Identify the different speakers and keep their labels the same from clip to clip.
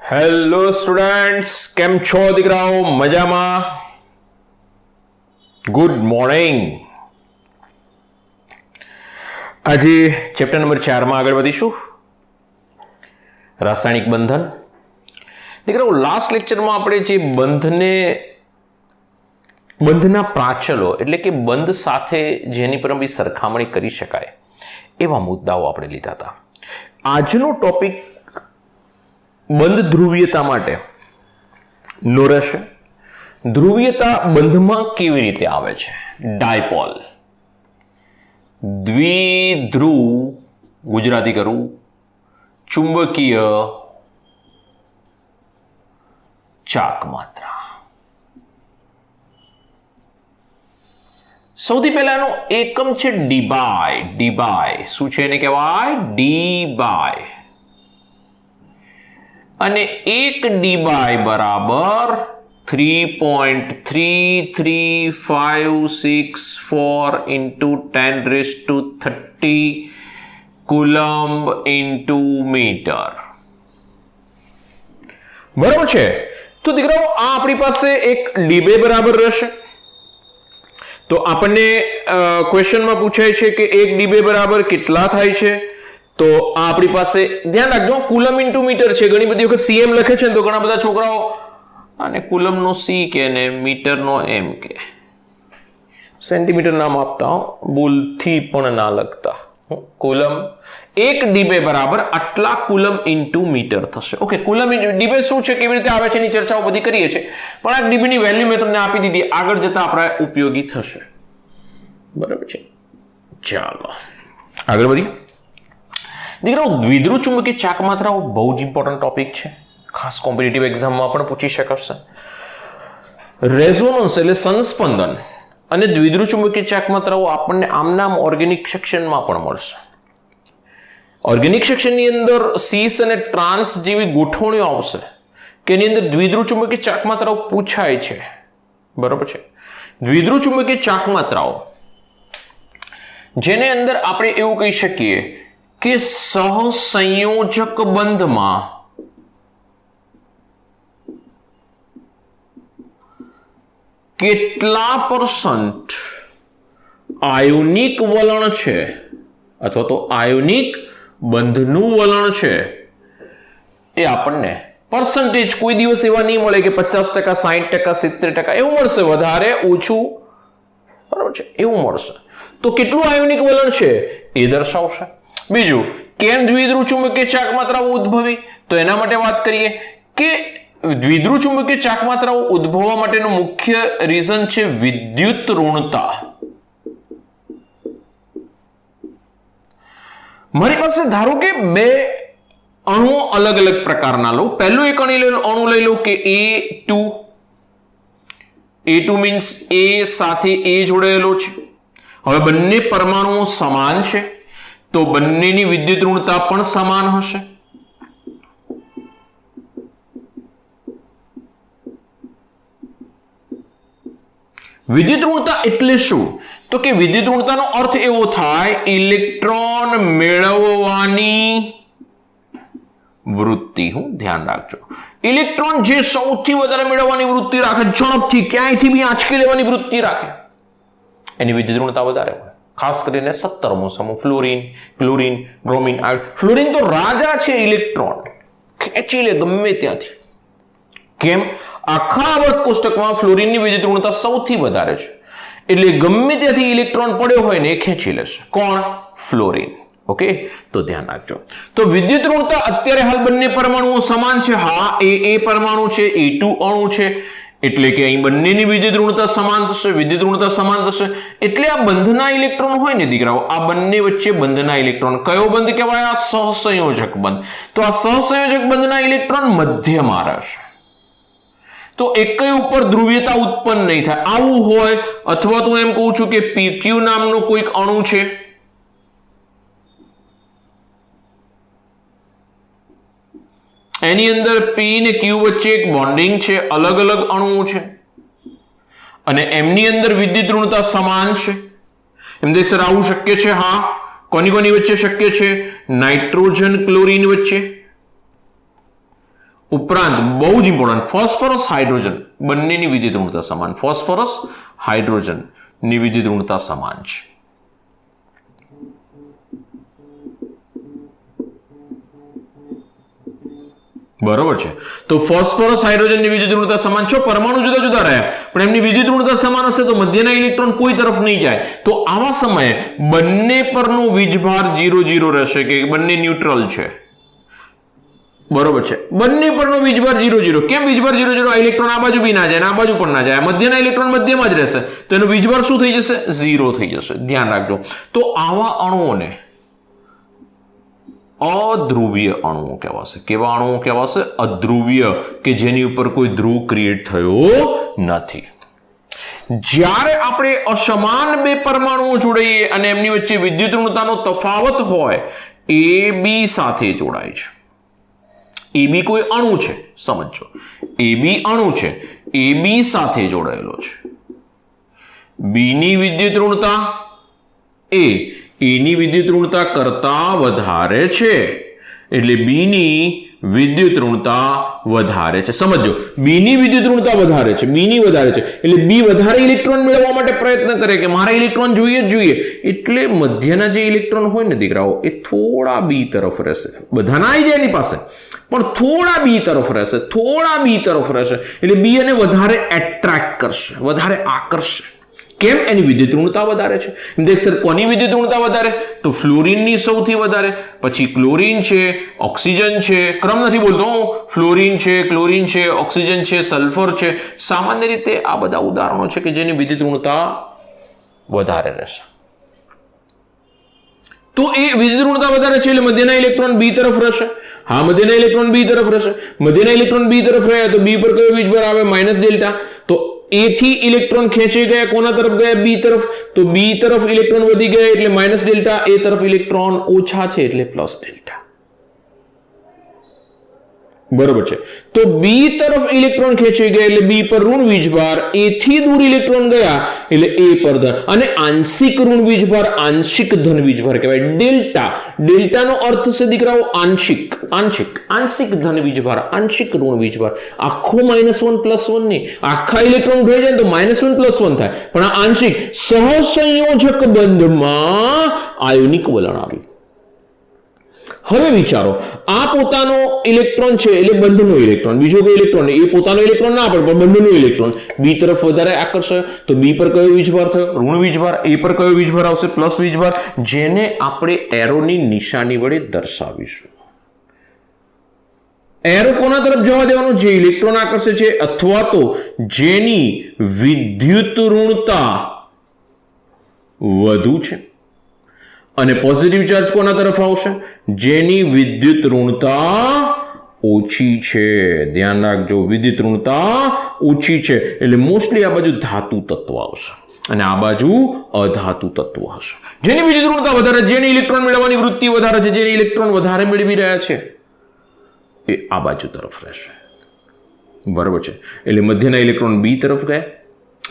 Speaker 1: Hello students, કેમ છો દીકરાઓ? મજામાં? Good morning. આજે ચેપ્ટર નંબર 4 માં આગળ વધીશું, રાસાયણિક બંધન. દીકરાઓ, લાસ્ટ લેક્ચરમાં આપણે જે બંધના પ્રાચલો એટલે કે બંધ સાથે જેની પર બી સરખામણી કરી શકાય એવા મુદ્દાઓ આપણે લીધા હતા. આજનો ટોપિક બંધ ધ્રુવીયતા માટે નો રહેશે. ધ્રુવીયતા બંધમાં કેવી રીતે આવે છે? ડાયપોલ, દ્વિધ્રુવ, ગુજરાતી કરું, ચુંબકીય ચાક માત્રા. સૌથી પહેલાનો એકમ છે ડીબાય. ડીબાય શું છે એને કહેવાય? ડીબાય. અને 1 ડીબાય બરાબર 3.33564 into 10⁻30 કુલમ્બ into મીટર. બરાબર છે? તો દીકરાઓ, આ આપણી પાસે એક ડીબે બરાબર રહેશે. તો આપણને ક્વેશ્ચનમાં પૂછાય છે કે 1 ડીબે બરાબર કેટલા થાય છે? તો આ આપણી પાસે ધ્યાન રાખજો, કુલમ ઇન્ટુ મીટર છે. ઘણી બધી વખત સીએમ લખે છે ને તો ઘણા બધા છોકરાઓ આને કુલમનો સી કે ને મીટરનો એમ કે, સેન્ટીમીટર નામ આપતા, ભૂલથી પણ ના લખતા. કુલમ 1 ડીબે બરાબર આટલા કુલમ ઇન્ટુ મીટર થશે. ઓકે, કુલમ ડીબે શું છે, કેવી રીતે આવે છે એની ચર્ચાઓ બધી કરીએ છીએ, પણ આ ડીબેની વેલ્યુ મેં તમને આપી દીધી, આગળ જતા આપણા ઉપયોગી થશે. બરાબર છે? ચાલો આગળ વધીએ. દીકરાઓ, દ્વિધ્રુવ ચુંબકીય ચાક માત્રાઓ બહુ જ ઇમ્પોર્ટન્ટ ટોપિક છે, ખાસ કોમ્પિટિટિવ એક્ઝામમાં પણ પૂછી શકાશે. રેઝોનન્સ એટલે સંસ્પંદન અને દ્વિધ્રુવ ચુંબકીય ચાક માત્રાઓ આપણને આમનામ ઓર્ગેનિક સેક્શનમાં પણ મળશે. ઓર્ગેનિક સેક્શનની અંદર સીસ અને ટ્રાન્સ જેવી ગોઠવણીઓ આવશે કે એની અંદર દ્વિધ્રુવ ચુંબકીય ચાક માત્રાઓ પૂછાય છે. બરાબર છે? દ્વિધ્રુવ ચુંબકીય ચાક માત્રાઓ જેને અંદર આપણે એવું કહી શકીએ કે સહસંયોજક બંધમાં કેટલા % આયોનિક વલણ છે અથવા તો આયોનિક બંધનું વલણ છે એ આપણને પર્સન્ટેજ કોઈ દિવસ એવા નહીં મળે કે 50%, 60%, 70% એવું મળશે, વધારે ઓછું. બરાબર છે? એવું મળશે. તો કેટલું આયોનિક વલણ છે એ દર્શાવશે. બીજું, કેમ દ્વિધ્રુવ ચુંબકીય ચાક માત્રાઓ ઉદ્ભવી? તો એના માટે વાત કરીએ કે દ્વિધ્રુવ ચુંબકીય ચાક માત્રાઓ ઉદ્ભવવા માટેનું મુખ્ય રીઝન છે વિદ્યુત ઋણતા. મારી પાસે ધારો કે 2 અણુઓ અલગ અલગ પ્રકારના લો. પહેલું એક અણુ લઈ લો કે A2 મીન્સ A સાથે A જોડાયેલો છે. હવે બંને પરમાણુઓ સમાન છે તો બંનેની વિદ્યુત ઋણતા પણ સમાન હશે. વિદ્યુત ઋણતા એટલે શું? તો કે વિદ્યુત ઋણતાનો અર્થ એવો થાય ઇલેક્ટ્રોન મેળવવાની વૃત્તિ. હું ધ્યાન રાખજો, ઇલેક્ટ્રોન જે સૌથી વધારે મેળવવાની વૃત્તિ રાખે, ઝડપથી ક્યાંયથી બી આંચકી લેવાની વૃત્તિ રાખે, એની વિદ્યુત ઋણતા વધારે હોય. ખાસ કરીને 17મો સમૂહ ફ્લોરિન, ક્લોરિન, બ્રોમિન. ફ્લોરિન તો રાજા છે, ઇલેક્ટ્રોન ખેંચી લે ગમે ત્યાંથી. કેમ? આખા આવર્ત કોષ્ટકમાં ફ્લોરિનની વિદ્યુત ઋણતા સૌથી વધારે છે, એટલે ગમે ત્યાંથી ઇલેક્ટ્રોન પડ્યો હોય ને એ ખેંચી લેશે. કોણ? ફ્લોરિન. ઓકે, તો ધ્યાન રાખજો. તો વિદ્યુત ઋણતા અત્યારે હાલ બંને પરમાણુઓ સમાન છે. હા, એ પરમાણુ છે, A2 અણુ છે, એટલે કે અહીં બંનેની વિદ્યુત ઋણતા સમાન થશે. વિદ્યુત ઋણતા સમાન થશે એટલે આ બંધના ઇલેક્ટ્રોન હોય ને દીકરાઓ, આ બંને વચ્ચે બંધના ઇલેક્ટ્રોન, કયો બંધ કહેવાય? આ સહસંયોજક બંધ. તો આ સહસંયોજક બંધના ઇલેક્ટ્રોન મધ્યમાં રહેશે. તો એકય ઉપર ધ્રુવીયતા ઉત્પન્ન નહીં થાય. આવું હોય, અથવા તો એમ કહું છું કે PQ નામનો કોઈક અણુ છે, એની અંદર P ને Q વચ્ચે એક બોન્ડિંગ છે, અલગ અલગ અણુઓ છે અને એમની અંદર વિદ્યુત ઋણતા સમાન છે. એમ દે સર આવું શક્ય છે? હા. કોની કોની વચ્ચે શક્ય છે? નાઇટ્રોજન ક્લોરીન વચ્ચે, ઉપરાંત બહુ જ ઇમ્પોર્ટન્ટ ફોસ્ફરસ હાઇડ્રોજન બંનેની વિદ્યુત ઋણતા સમાન. ફોસ્ફરસ હાઇડ્રોજન ની વિદ્યુત ઋણતા સમાન છે. બરોબર છે. તો ફોસ્ફરસ હાઇડ્રોજન ની વિદ્યુત ઋણતા સમાન છે. પરમાણુ જુદા જુદા રહ્યા પણ એમની વિદ્યુત ઋણતા સમાન હશે તો મધ્યના ઇલેક્ટ્રોન કોઈ તરફ નહીં જાય. તો આવા સમયે બંને પરનો વીજભાર 0-0 રહેશે કે બંને ન્યુટ્રલ છે. બરોબર છે. બંને પરનો વીજભાર 0-0. કેમ વીજભાર 0-0? આ ઇલેક્ટ્રોન આ બાજુ બી ના જાય અને આ બાજુ પણ ના જાય. મધ્યના ઇલેક્ટ્રોન મધ્યમાં જ રહેશે તો એનો વીજભાર શું થઈ જશે? 0 થઈ જશે. ધ્યાન રાખજો. તો આવા અણુઓને અધ્રુવીય અણુઓ કહેવાશે. કેવા અણુઓ કહેવાશે? અધ્રુવીય, કે જેની ઉપર કોઈ ધ્રુવ ક્રિએટ થયો નથી. જ્યારે આપણે અસમાન બે પરમાણુઓ જોડાઈએ અને એમની વચ્ચે વિદ્યુત ઋણતાનો તફાવત હોય, AB સાથે જોડાય છે. AB કોઈ અણુ છે, સમજો. AB અણુ છે, AB સાથે જોડાયેલો છે. B ની વિદ્યુત ઋણતા A ની વિદ્યુત ઋણતા કરતા વધારે છે એટલે B ની વિદ્યુત ઋણતા વધારે છે. સમજો, B ની વિદ્યુત ઋણતા વધારે છે, B ની વધારે છે એટલે B વધારે ઇલેક્ટ્રોન મેળવવા માટે પ્રયત્ન કરે કે મારે ઇલેક્ટ્રોન જોઈએ જ જોઈએ. એટલે મધ્યના જે ઇલેક્ટ્રોન હોય ને દીકરાઓ એ થોડા B તરફ રહેશે. બધા ના આવી જાય એની પાસે પણ થોડા B તરફ રહેશે, થોડા B તરફ રહેશે એટલે B એને વધારે એટ્રેક્ટ કરશે, વધારે આકર્ષશે. કેમ? એની વિદ્યુત ઋણતા વધારે છે. દેખ સર, કોની વિદ્યુત ઋણતા વધારે? તો ફ્લોરિનની સૌથી વધારે, પછી ક્લોરીન છે, ઓક્સિજન છે, ક્રમ નથી બોલતો, ફ્લોરિન છે, ક્લોરીન છે, ઓક્સિજન છે, સલ્ફર છે. સામાન્ય રીતે આ બધા ઉદાહરણો છે કે જેની વિદ્યુત ઋણતા વધારે રહેશે. તો એ વિદ્યુત ઋણતા વધારે છે એટલે મધ્યના ઇલેક્ટ્રોન B તરફ રહેશે. હા, મધ્યના ઇલેક્ટ્રોન B તરફ રહેશે. મધ્યના ઇલેક્ટ્રોન B તરફ રહ્યા તો B પર કયો વીજભાર આવે? Minus delta. તો A થી ઇલેક્ટ્રોન ખેંચી ગયા, કોના તરફ ગયા? B તરફ. તો B તરફ ઇલેક્ટ્રોન વધી ગયા એટલે માઇનસ ડેલ્ટા, A તરફ ઇલેક્ટ્રોન ઓછા છે એટલે પ્લસ ડેલ્ટા. બરોબર છે. તો B તરફ ઇલેક્ટ્રોન ખેંચી ગયા એટલે B પર ઋણ વીજભાર, A થી દૂર ઇલેક્ટ્રોન ગયા એટલે A પર ધન. અને આંશિક ઋણ વીજભાર આંશિક ધન વીજભાર કહેવાય. ડેલ્ટા, ડેલ્ટાનો અર્થ છે દીકરાઓ આંશિક, આંશિક, આંશિક ધન વીજભાર, આંશિક ઋણ વીજભાર. આખો -1 +1 નહીં, આખા ઇલેક્ટ્રોન ભળી જાય તો -1 +1 થાય પણ આ આંશિક. સહસંયોજક બંધમાં આયોનિક વલણ આવ્યું. હવે વિચારો, આ પોતાનો ઇલેક્ટ્રોન છે એટલે બંધનો ઇલેક્ટ્રોન, બીજો કોઈ ઇલેક્ટ્રોન નહીં. એ પોતાનો ઇલેક્ટ્રોન ના પડે પણ બંધનો ઇલેક્ટ્રોન B તરફ વધારે આકર્ષાય તો B પર કયો વીજભાર થયો? ઋણ વીજભાર. A પર કયો વીજભાર આવશે? પ્લસ વીજભાર, જેને આપણે એરોની નિશાની વડે દર્શાવીશું. એરો કોના તરફ જવા દેવાનો? જે ઇલેક્ટ્રોન આકર્ષે છે અથવા તો જેની વિદ્યુત ઋણતા વધુ છે. અને પોઝિટિવ ચાર્જ કોના તરફ આવશે? જેની વિદ્યુત ઋણતા ઓછી છે. ધ્યાન રાખજો, વિદ્યુત ઋણતા ઓછી છે એટલે મોસ્ટલી આ બાજુ ધાતુ તત્વ આવશે અને આ બાજુ અધાતુ તત્વ હશે. જેની વિદ્યુત ઋણતા વધારે, જેની ઇલેક્ટ્રોન મેળવવાની વૃત્તિ વધારે છે, જેની ઇલેક્ટ્રોન વધારે મેળવી રહ્યા છે એ આ બાજુ તરફ રહેશે. બરોબર છે. એટલે મધ્યના ઇલેક્ટ્રોન B તરફ ગયા.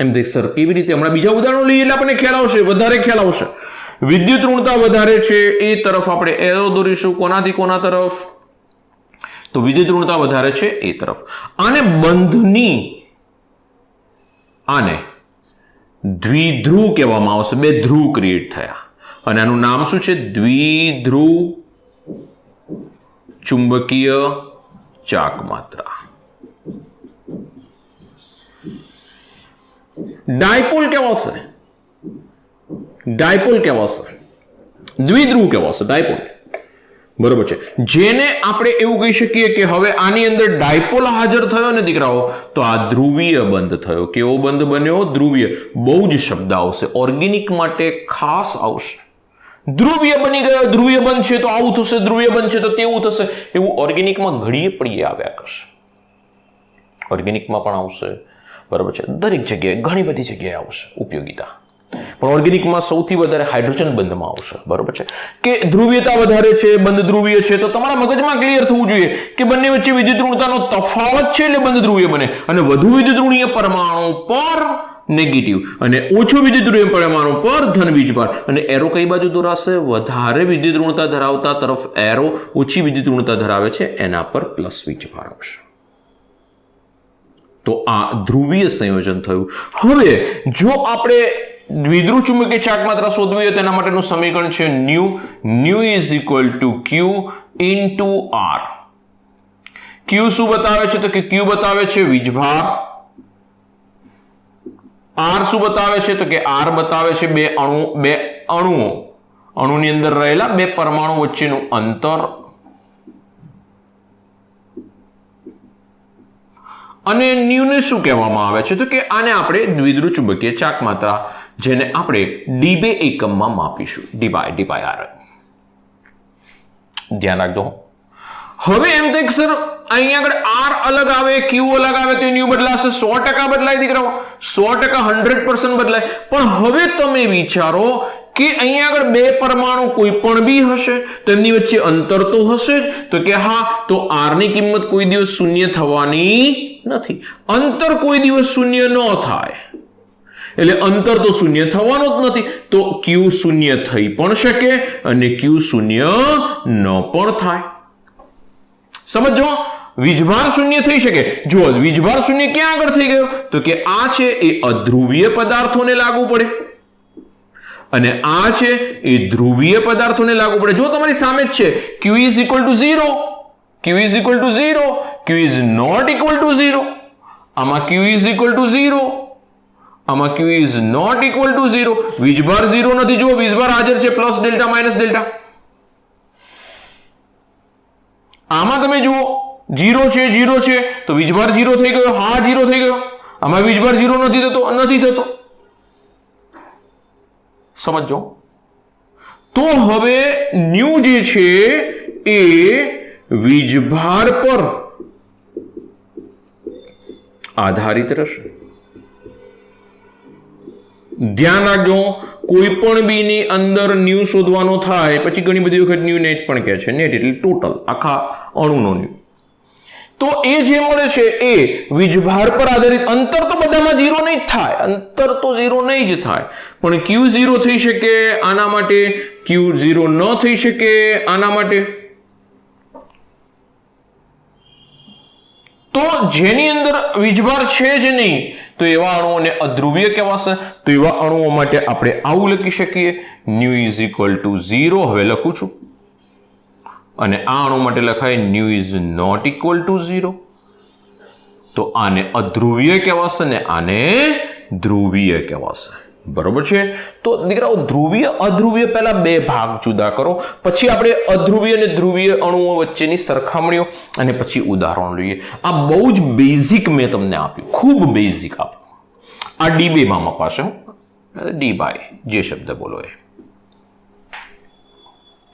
Speaker 1: એમ દેખ સર, કેવી રીતે? હમણાં બીજા ઉદાહરણો લઈએ એટલે આપણને ખ્યાલ આવશે, વધારે ખ્યાલ આવશે. વિદ્યુત ઋણતા વધારે છે એ તરફ આપણે એરો દોરીશું. કોનાથી કોના તરફ? તો વિદ્યુત ઋણતા વધારે છે એ તરફ. આને બંધની, આને દ્વિધ્રુવ કહેવામાં આવશે. બે ધ્રુવ ક્રિએટ થયા અને આનું નામ શું છે? દ્વિધ્રુવ ચુંબકીય ચાક માત્રા. ડાયપોલ કહેવાશે, ડાયપોલ કહેવાશે, દ્વિધ્રુવ કહેવાશે, ડાયપોલ. બરોબર છે. જેને આપણે એવું કહી શકીએ કે હવે આની અંદર ડાયપોલ હાજર થયો ને દીકરાઓ તો આ ધ્રુવીય બંધ થયો. કેવો બંધ બન્યો? ધ્રુવીય. બહુ જ શબ્દ આવશે, ઓર્ગેનિક માટે ખાસ આવશે. ધ્રુવીય બની ગયો, ધ્રુવીય બંધ છે તો આવું થશે, ધ્રુવીય બંધ છે તો તેવું થશે. એવું ઓર્ગેનિકમાં ઘડીએ પડીએ આવ્યા કરશે. ઓર્ગેનિકમાં પણ આવશે. બરોબર છે. દરેક જગ્યાએ, ઘણી બધી જગ્યાએ આવશે ઉપયોગિતા. પણ ઓર્ગેનિકમાં સૌથી વધારે હાઇડ્રોજન બંધમાં આવશે. બરોબર છે કે ધ્રુવીયતા વધારે છે, બંધ ધ્રુવીય છે. તો તમારા મગજમાં ક્લિયર થવું જોઈએ કે બંને વચ્ચે વિદ્યુત ઋણતાનો તફાવત છે એટલે બંધ ધ્રુવીય બને. અને વધુ વિદ્યુત ઋણીય પરમાણુ પર નેગેટિવ અને ઓછો વિદ્યુત ઋણીય પરમાણુ પર ધન વીજભાર. અને એરો કઈ બાજુ દોરાશે? વધારે વિદ્યુત ઋણતા ધરાવતા તરફ એરો ઓછી વિદ્યુત ઋણતા ધરાવે છે એના પર પ્લસ વીજભાર આવશે. તો આ ધ્રુવીય સંયોજન થયું. હવે જો આપણે દ્વિધ્રુવ ચુંબકીય ચાક માત્રા શોધવી હોય તેના માટેનું સમીકરણ છે mu is equal to Q into R. Q શું બતાવે છે? તો કે ક્યુ બતાવે છે વીજભાર. આર શું બતાવે છે? તો કે આર બતાવે છે બે અણુની અંદર રહેલા બે પરમાણુ વચ્ચેનું અંતર. અને ન્યુ ને શું કહેવામાં આવે છે? તો કે આને આપણે દ્વિધ્રુવ ચુંબકીય ચાક માત્રા, જેને આપણે ડી2 એકમમાં માપીશું. ડી/r. ધ્યાન રાખજો. હવે એમ થાય કે સર અહીંયા આગળ આર અલગ આવે, ક્યુ અલગ આવે તો ન્યુ બદલાશે. 100% બદલાય દીકરાઓ, 100% 100% બદલાય. પણ હવે તમે વિચારો કે અહીંયા આગળ બે પરમાણુ કોઈ પણ બી હશે, તેમની વચ્ચે અંતર તો હશે જ. તો કે હા, તો આર ની કિંમત કોઈ દિવસ શૂન્ય થવાની નથી. અંતર કોઈ દિવસ શૂન્ય ન થાય, એટલે અંતર તો શૂન્ય થવાનું જ નથી. તો ક્યુ શૂન્ય થઈ પણ શકે અને ક્યુ શૂન્ય ન પણ થાય. સમજો, વીજભાર શૂન્ય થઈ શકે. જો વીજભાર શૂન્ય ક્યાં આગળ થઈ ગયો? તો કે આ છે એ અધ્રુવીય પદાર્થોને લાગુ પડે અને આ છે એ ધ્રુવીય પદાર્થોને લાગુ પડે. જો તમારી સામે જ છે q is equal to 0, q is equal to 0, q is not equal to 0. આમાં q ઇઝ ઇક્વલ ટુ 0, આમાં q is not equal to 0. વીજભાર 0 નથી. જો વીજભાર હાજર છે, પ્લસ ડેલ્ટા માઇનસ ડેલ્ટા. આમાં તમે જુઓ 0 છે, 0 છે તો વીજભાર 0 થઈ ગયો. હા, 0 થઈ ગયો. આમાં વીજભાર 0 નથી થતો. સમજો. તો હવે ન્યુ જે છે એ વીજભાર પર આધારિત રહેશે. ધ્યાન રાખજો, કોઈ પણ બી ની અંદર ન્યુ શોધવાનો થાય પછી ઘણી બધી વખત ન્યુ નેટ પણ કહે છે. નેટ એટલે ટોટલ આખા અણુનો ન્યુ. તો એ જે મળે છે એ વીજભાર પર આધારિત. અંતર તો બધામાં 0 નહીં જ થાય, અંતર તો 0 નહીં જ થાય. પણ q 0 થઈ શકે આના માટે, q 0 ન થઈ શકે આના માટે. તો જેની અંદર વીજભાર છે જ નહીં તો એવા અણુઓને અધ્રુવીય કહેવાશે. તો એવા અણુઓ માટે આપણે આવું લખી શકીએ, ન્યુ ઇઝ ઇક્વલ ટુ 0. હવે લખું છું. અને આ અણુ માટે લખાય ન્યુ ઇઝ નોટ ઇક્વલ ટુ 0. તો આને અધ્રુવીય કહેવાશે ને આને ધ્રુવીય કહેવાશે. બરોબર છે? તો દીકરાઓ ધ્રુવીય અધ્રુવીય પહેલા બે ભાગ જુદા કરો, પછી આપણે અધ્રુવીય અને ધ્રુવીય અણુઓ વચ્ચેની સરખામણીઓ અને પછી ઉદાહરણ લઈએ. આ બહુ જ બેઝિક મેં તમને આપ્યું, ખૂબ બેઝિક આપ્યું. આ ડી2 માં મપાશે. ડી/, જે શબ્દ બોલો એ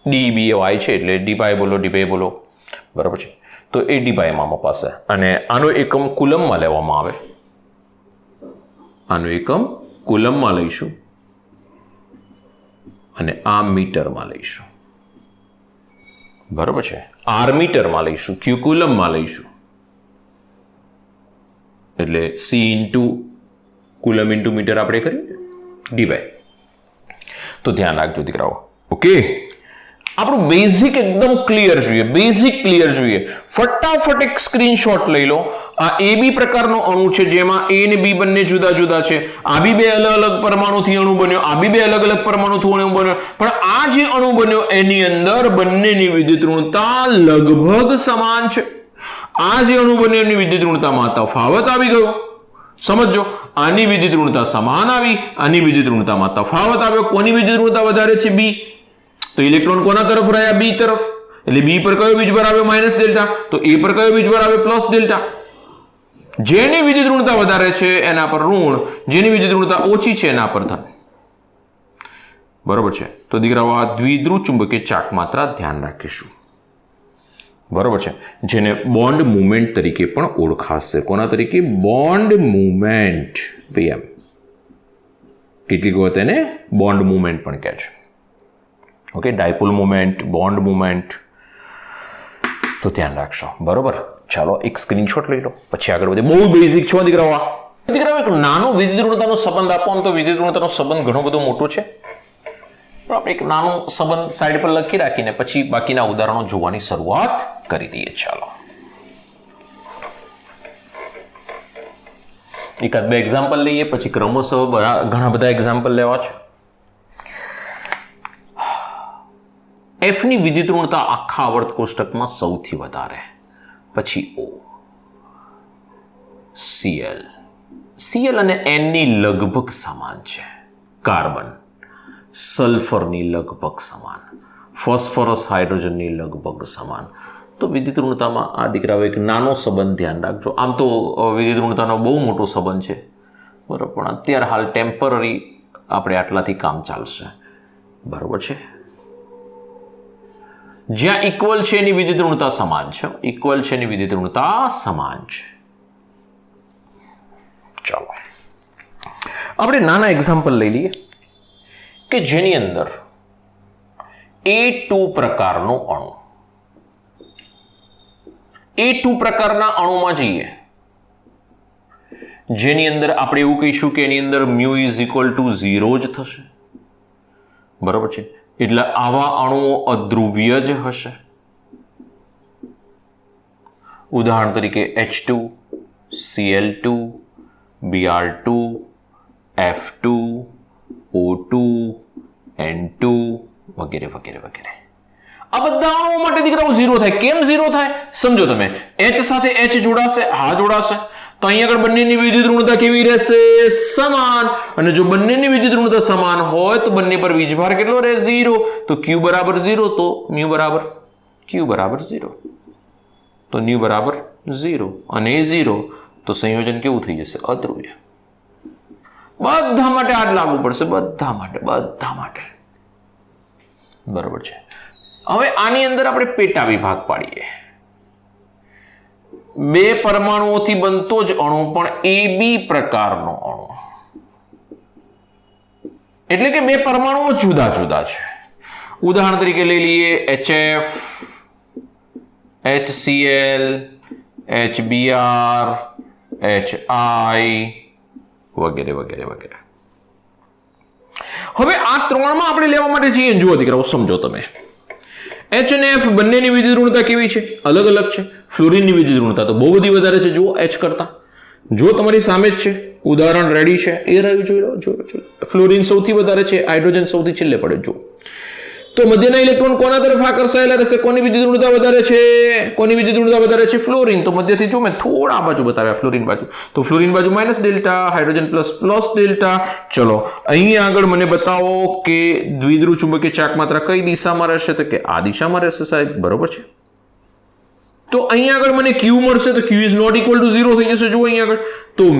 Speaker 1: ડી/y છે એટલે ડી/, બોલો ડી2 બોલો. બરાબર છે? તો એ ડી/, માં મપાશે. અને આનો એકમ કુલમમાં લેવામાં આવે. આનો એકમ કુલમમાં લઈશું અને આ મીટરમાં લઈશું. બરાબર છે? આર મીટરમાં લઈશું, ક્યુ કુલમમાં લઈશું. એટલે C into coulomb into metre આપણે કરીએ ડી/. તો ધ્યાન રાખજો દીકરાઓ. ઓકે, આપણું બેઝિક એકદમ ક્લિયર જોઈએ, બેઝિક ક્લિયર જોઈએ. ફટાફટ એક સ્ક્રીનશોટ લઈ લો. આ AB પ્રકારનો અણુ છે જેમાં A અને B બંને જુદા જુદા છે. આ બી બે અલગ અલગ પરમાણુથી અણુ બન્યો, આ બી બે અલગ અલગ પરમાણુથી અણુ બન્યો. પણ આ જે અણુ બન્યો એની અંદર બંનેની વિદ્યુત ઋણતા લગભગ સમાન છે. આ જે અણુ બન્યો એની વિદ્યુત ઋણતામાં તફાવત આવી ગયો. સમજો, આની વિદ્યુત ઋણતા સમાન આવી, આની વિદ્યુત ઋણતામાં તફાવત આવ્યો. કોની વિદ્યુત ઋણતા વધારે છે? B. તો ઇલેક્ટ્રોન કોના તરફ રહ્યા? B તરફ. એટલે B પર કયો વીજભાર આવ્યો? Minus delta. તો A પર કયો વીજભાર આવ્યો? Plus delta. જેની વિદ્યુત ઋણતા વધારે છે એના પર ઋણ, જેની વિદ્યુત ઋણતા ઓછી છે એના પર ધન. બરોબર છે? તો દીકરાઓ આ દ્વિધ્રુવ ચુંબકીય ચાક માત્રા ધ્યાન રાખીશું. બરોબર છે? જેને બોન્ડ મુવમેન્ટ તરીકે પણ ઓળખાશે. કોના તરીકે? Bond movement. VM. કેટલીક વખત એને બોન્ડ મુવમેન્ટ પણ કહે છે. Okay, dipole movement, bond movement. તો ધ્યાન રાખશો. બરોબર? ચાલો એક સ્ક્રીનશોટ લઈ લો, પછી આગળ વધીએ. બહુ બેઝિક છો દીકરાઓ. દીકરાઓ એક નાનો વિદ્યુત ઋણતાનો સંબંધ આપો. આમ તો વિદ્યુત ઋણતાનો સંબંધ ઘણો બધો મોટો છે, પણ આપણે એક નાનો સંબંધ સાઈડ પર લખી રાખીને પછી બાકીના ઉદાહરણો જોવાની શરૂઆત કરી દઈએ. ચાલો. એકાદ બે એક્ઝામ્પલ લઈએ, પછી ક્રમશઃ ઘણા બધા એક્ઝામ્પલ લેવા છે. એફની વિદ્યુત ઋણતા આખા આવર્ત કોષ્ટકમાં સૌથી વધારે, પછી O, Cl અને N ની લગભગ સમાન છે. કાર્બન સલ્ફરની લગભગ સમાન, ફોસ્ફરસ હાઇડ્રોજનની લગભગ સમાન. તો વિદ્યુત ઋણતામાં આ દીકરાઓ એક નાનો સંબંધ ધ્યાન રાખજો. આમ તો વિદ્યુત ઋણતાનો બહુ મોટો સંબંધ છે, બરાબર, પણ અત્યારે હાલ ટેમ્પરરી આપણે આટલાથી કામ ચાલશે, બરાબર છે. જ્યાં ઇક્વલ છે એની વિદ્યુત ઋણતા સમાન છે, ઇક્વલ છે એની વિદ્યુત ઋણતા સમાન છે. ચાલો આપણે નાના એક્ઝામ્પલ લઈ લઈએ કે જેની અંદર A2 પ્રકારનો અણુ, A2 પ્રકારના અણુમાં જઈએ, જેની અંદર આપણે એવું કહીશું કે એની અંદર μ = 0 જ થશે, બરાબર છે. એટલે આવા અણુઓ અધ્રુવીય જ હશે. ઉદાહરણ તરીકે H2, Cl2, Br2, F2, O2, N2 વગેરે વગેરે વગેરે. આ બધા અણુઓ માટે દીકરાઓ 0 થાય. કેમ 0 થાય સમજો તમે. H સાથે H જોડાશે, હા જોડાશે, તો અહીંયા આગળ બંનેની વિદ્યુત ઋણતા કેવી રહેશે? સમાન. અને જો બંનેની વિદ્યુત ઋણતા સમાન હોય તો બંને પર વીજભાર કેટલો રહે? 0. તો Q બરાબર 0, તો μ બરાબર Q બરાબર 0, તો ન્યુ બરાબર 0 અને 0, તો સંયોજન કેવું થઈ જશે? અધ્રુવ્ય. બધા માટે આ લાગુ પડશે, બધા માટે, બરાબર છે. હવે આની અંદર આપણે પેટા વિભાગ પાડીએ. બે પરમાણુઓથી બનતો જ અણુ પણ AB પ્રકારનો અણુ, એટલે કે બે પરમાણુઓ જુદા જુદા છે. ઉદાહરણ તરીકે લઈ લઈએ HF, HCl, HBr, HI વગેરે વગેરે વગેરે. હવે આ ત્રણમાં આપણે લેવા માટે જઈએ, જુઓ દીકરાઓ સમજો તમે. H અને F બંનેની વિદ્યુત ઋણતા કેવી છે? અલગ અલગ છે. ફ્લોરિનની વિદ્યુત ઋણતા તો બહુ બધી વધારે છે, જુઓ H કરતા. જો તમારી સામે જ છે, ઉદાહરણ રેડી છે, એ રહ્યું, જોઈ લો. ફ્લોરિન સૌથી વધારે છે, હાઇડ્રોજન સૌથી છેલ્લે પડે. જુઓ તો મધ્યના ઇલેક્ટ્રોન કોના તરફ આકર્ષાયેલા રહેશે? કોની વિદ્યુત ઋણતા વધારે છે? કોની વિદ્યુત ઋણતા વધારે છે? ફ્લોરિન. તો મધ્યથી જો મેં થોડા આ બાજુ બતાવ્યા, ફ્લોરિન બાજુ. તો ફ્લોરિન બાજુ minus delta, hydrogen plus delta. ચલો અહીં આગળ મને બતાવો કે દ્વિધ્રુવ ચુંબકીય ચાક માત્રા કઈ દિશામાં રહેશે? તો કે આ દિશામાં રહેશે સાહેબ, બરોબર છે. તો અહીં આગળ મને Q મળશે, તો Q is not equal to 0 થઈ જશે. જુઓ અહીં આગળ તો μ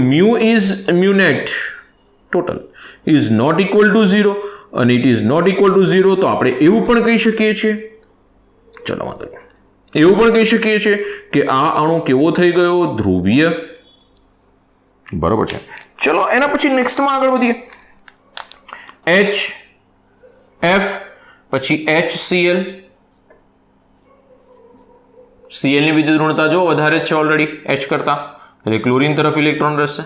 Speaker 1: net total is not equal to 0 અને it is not equal to 0. તો આપણે એવું પણ કહી શકીએ છીએ, ચલો વાંધો નહીં, એવું પણ કહી શકીએ છીએ કે આ અણુ કેવો થઈ ગયો? ધ્રુવીય, બરોબર છે. ચલો એના પછી નેક્સ્ટમાં આગળ વધીએ. HF પછી HCl. Cl ની વિદ્યુત ઋણતા જો વધારે છે ઓલરેડી H કરતા, એટલે ક્લોરીન તરફ ઇલેક્ટ્રોન રહેશે,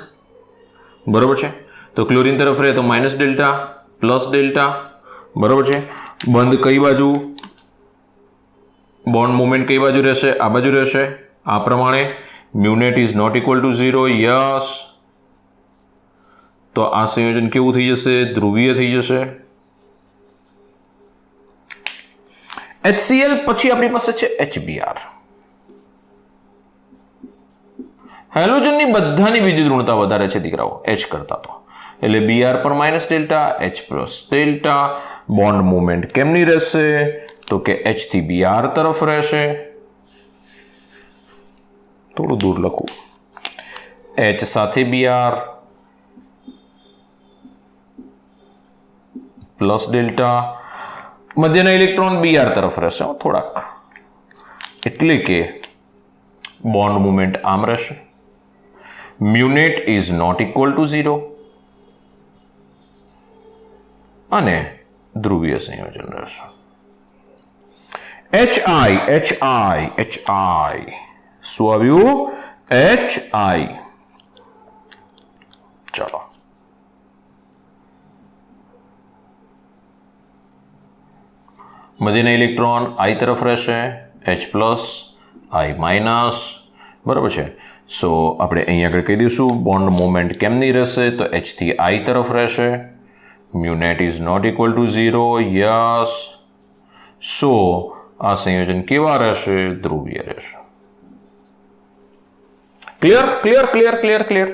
Speaker 1: બરોબર છે. તો ક્લોરીન તરફ રહે તો માઇનસ ડેલ્ટા પ્લસ ડેલ્ટા, બરોબર છે. બંધ કઈ બાજુ? બોન્ડ મોમેન્ટ કઈ બાજુ રહેશે? આ બાજુ રહેશે. આ પ્રમાણે μ net is not equal to 0, yes. તો આ સંયોજન કેવું થઈ જશે? ધ્રુવીય થઈ જશે. HCl પછી આપણી પાસે છે HBr. હેલોજનની બધાની વિદ્યુત ઋણતા વધારે છે દીકરાઓ H કરતા, તો એટલે Br પર minus delta, H plus delta. Bond movement કેમની રહેશે? તો કે H થી Br તરફ રહેશે. થોડું દૂર લખું, H સાથે Br પ્લસ ડેલ્ટા. મધ્યના ઇલેક્ટ્રોન Br તરફ રહેશે થોડાક, એટલે કે બોન્ડ મુવમેન્ટ આમ રહેશે. μ net is not equal to 0 અને ધ્રુવીય સંયોજન રહેશે. HI શું આવ્યું? HI. ચલો મધ્યના ઇલેક્ટ્રોન I તરફ રહેશે, H પ્લસ I માઇનસ, બરાબર છે. સો આપણે અહીં આગળ કહી દઈશું બોન્ડ મોમેન્ટ કેમની રહેશે તો h થી I તરફ રહેશે. Mu net is not equal to 0. Yes. So આ સંયોજન કેવા રહેશે? ધ્રુવીય રહેશે. Clear clear clear clear clear.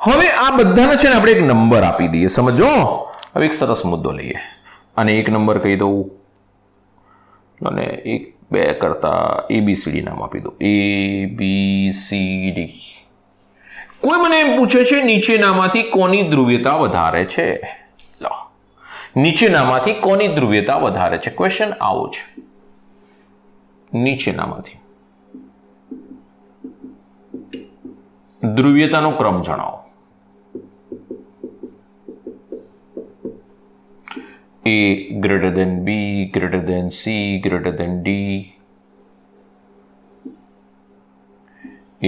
Speaker 1: હવે આ બધાને છે ને આપણે એક નંબર આપી દઈએ. સમજો. હવે એક સરસ મુદ્દો લઈએ અને એક નંબર કહી દઉં અને એક બે કરતા ABCD નામ આપી દો. ABCD. કોઈ મને એમ પૂછે છે નીચેનામાંથી કોની ધ્રુવીયતા વધારે છે? લો, નીચેનામાંથી કોની ધ્રુવીયતા વધારે છે? ક્વેશ્ચન આવો છે. નીચેનામાંથી ધ્રુવીયતાનો ક્રમ જણાવો. A greater than B, greater than C, greater than D.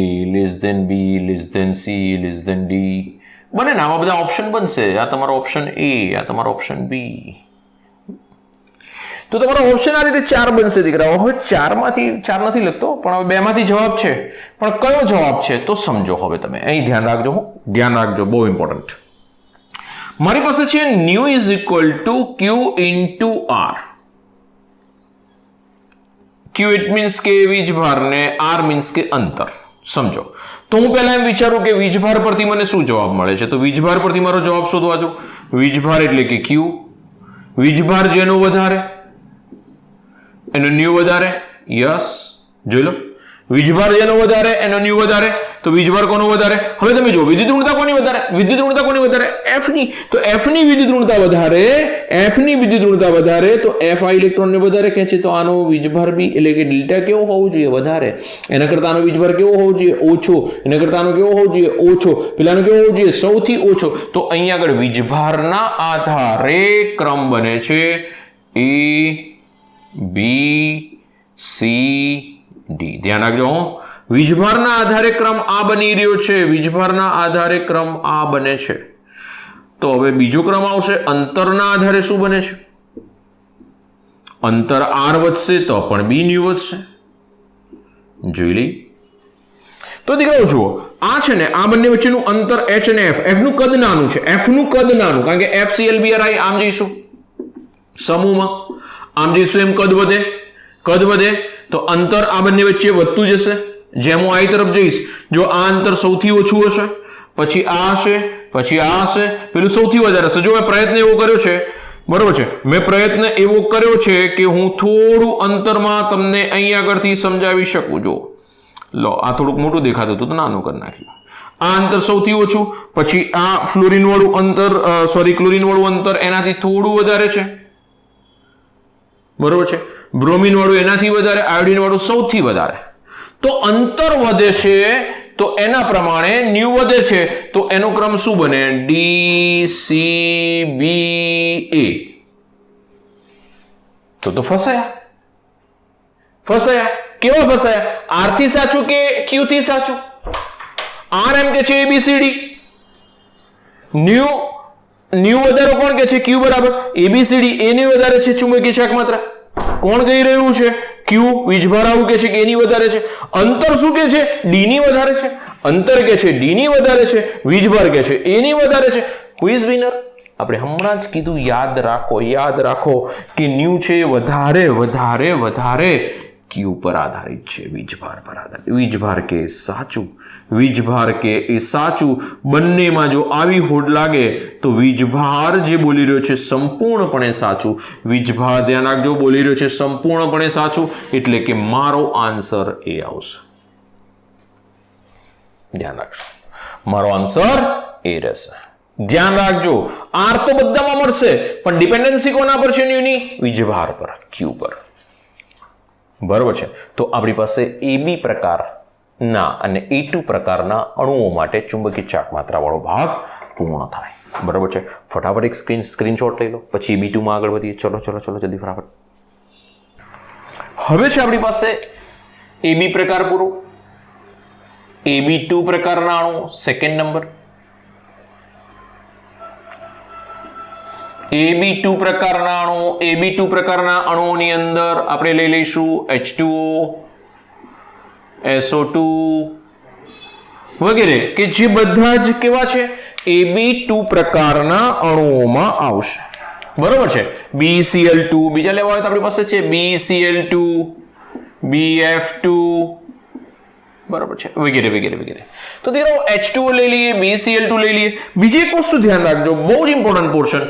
Speaker 1: A less than B, less than C, less than D. બને ને આમાં બધા ઓપ્શન બનશે. આ તમારો ઓપ્શન A, આ તમારો ઓપ્શન B. તો તમારો ઓપ્શન આ રીતે 4 બનશે દીકરાઓ. હવે 4 નથી લખતો પણ હવે 2 માંથી જવાબ છે. પણ કયો જવાબ છે તો સમજો. હવે તમે અહીં ધ્યાન રાખજો, બહુ ઇમ્પોર્ટન્ટ. મારી પાસે છે mu is equal to Q into R. Q it means કે વીજભાર ને આર મીન્સ કે અંતર. સમજો. તો હું પહેલા એમ વિચારું કે વીજભાર પરથી મને શું જવાબ મળે છે. તો વીજભાર પરથી મારો જવાબ શોધવા જાઉં. વીજભાર એટલે કે ક્યુ. વીજભાર જેનો વધારે એનો ન્યુ વધારે. યસ, જોઈ લો. વીજભાર જેનો વધારે એનો ન્યુ વધારે. તો વીજભાર કોનો વધારે? હવે તમે જો વિદ્યુત ઋણતા કોની વધારે? વિદ્યુત ઋણતા કોની વધારે? F ની. તો F ની વિદ્યુત ઋણતા વધારે, F ની વિદ્યુત ઋણતા વધારે તો F આ ઇલેક્ટ્રોનને વધારે ખેંચે. તો આનો વીજભાર બી એટલે કે ડેલ્ટા કેવો હોવો જોઈએ? વધારે. એના કરતા આનો વીજભાર કેવો હોવો જોઈએ? ઓછો. એના કરતા આનો કેવો હોવો જોઈએ? ઓછો. પેલાનો કેવો હોવો જોઈએ? સૌથી ઓછો. તો અહીં આગળ વીજભારના આધારે ક્રમ બને છે A, B, C, D. ધ્યાન રાખજો. વીજભારના આધારે ક્રમ આ બની રહ્યો છે. વીજભારના આધારે ક્રમ આ બને છે. તો હવે બીજો ક્રમ આવશે. અંતરના આધારે શું બને છે? અંતર R વધશે તો પણ B ન્યુ વધશે. જોઈ લઈ. તો દીકરાઓ જુઓ, આ છે ને આ બંને વચ્ચેનું અંતર H અને F. F નું કદ નાનું છે. F નું કદ નાનું કારણ કે FClBr આમ જઈશું સમૂહમાં, આમ જઈશું એમ કદ વધે તો અંતર આ બંને વચ્ચે વધતું જશે. જેમ હું I તરફ જઈશ, જો આ અંતર સૌથી ઓછું હશે, પછી આ હશે, પછી આ હશે, પેલું સૌથી વધારે હશે. જો મેં પ્રયત્ન એવો કર્યો છે, બરોબર છે, મેં પ્રયત્ન એવો કર્યો છે કે હું થોડું અંતરમાં તમને અહીં આગળથી સમજાવી શકું. જો લો, આ થોડુંક મોટું દેખાતું હતું તો નાનું કરી નાખ્યું. આ અંતર સૌથી ઓછું, પછી આ ક્લોરીન વાળું અંતર એનાથી થોડું વધારે છે, બરોબર છે. બ્રોમિન વાળું એનાથી વધારે, આયોડિન વાળું સૌથી વધારે. તો અંતર વધે છે તો એના પ્રમાણે ન્યુ વધે છે. તો એનો ક્રમ શું બને? D, C, B, A. તો ફસાયા. કેવા ફસાયા? R થી સાચું કે Q થી સાચું? R એમ કે છે ABCD. ન્યુ વધારો કોણ કે છે? Q બરાબર ABCD. A ની વધારે છે ચુંબકીય ચાક માત્રા. કોણ કહી રહ્યું છે? Q. વીજભાર આવું કે છે કે A ની વધારે છે. અંતર શું કે છે? D ની વધારે છે. અંતર કે છે D ની વધારે છે. વીજભાર કે છે A ની વધારે છે. Quiz winner. આપણે હમણાં જ કીધું, યાદ રાખો કે ન્યુ છે વધારે Q પર આધારિત છે, વીજભાર પર આધારિત. વીજભાર કે એ સાચું. બંનેમાં જો આવી હોડ લાગે તો વીજભાર જે બોલી રહ્યો છે સંપૂર્ણપણે સાચું. વીજભાર ધ્યાન રાખજો બોલી રહ્યો છે સંપૂર્ણપણે સાચું, એટલે કે મારો આન્સર એ આવશે. ધ્યાન રાખજો, મારો આન્સર એ રહેશે. ધ્યાન રાખજો, R તો બધામાં મળશે પણ ડિપેન્ડન્સી કોના પર છે? ન્યુની વીજભાર પર, Q પર. બરોબર છે. તો આપણી પાસે AB પ્રકારના અને A2 પ્રકારના અણુઓ માટે ચુંબકીય ચાક માત્રા વાળો ભાગ પૂર્ણ થાય. બરોબર છે. ફટાફટ એક સ્ક્રીનશોટ લઈ લો, પછી B2 માં આગળ વધીએ. ચલો જલ્દી ફટાફટ. હવે છે આપણી પાસે AB પ્રકાર પૂરો, AB2 પ્રકારના અણુઓ સેકન્ડ નંબર. AB2 પ્રકારના અણુઓની અંદર આપણે લઈ લઈશું H2O, SO2 વગેરે કે જે બધા જ કેવા છે Ab2 પ્રકારના અણુઓમાં આવશે. બરોબર છે. BCl2 બીજા લેવા હોય તો આપણી પાસે છે BCl2, BF2, બરાબર છે, વગેરે વગેરે વગેરે. તો દીકરાઓ H2O લઈ લઈએ, BCl2 લઈ લઈએ. બીજી એક વસ્તુ ધ્યાન રાખજો, બહુ જ ઇમ્પોર્ટન્ટ પોર્શન,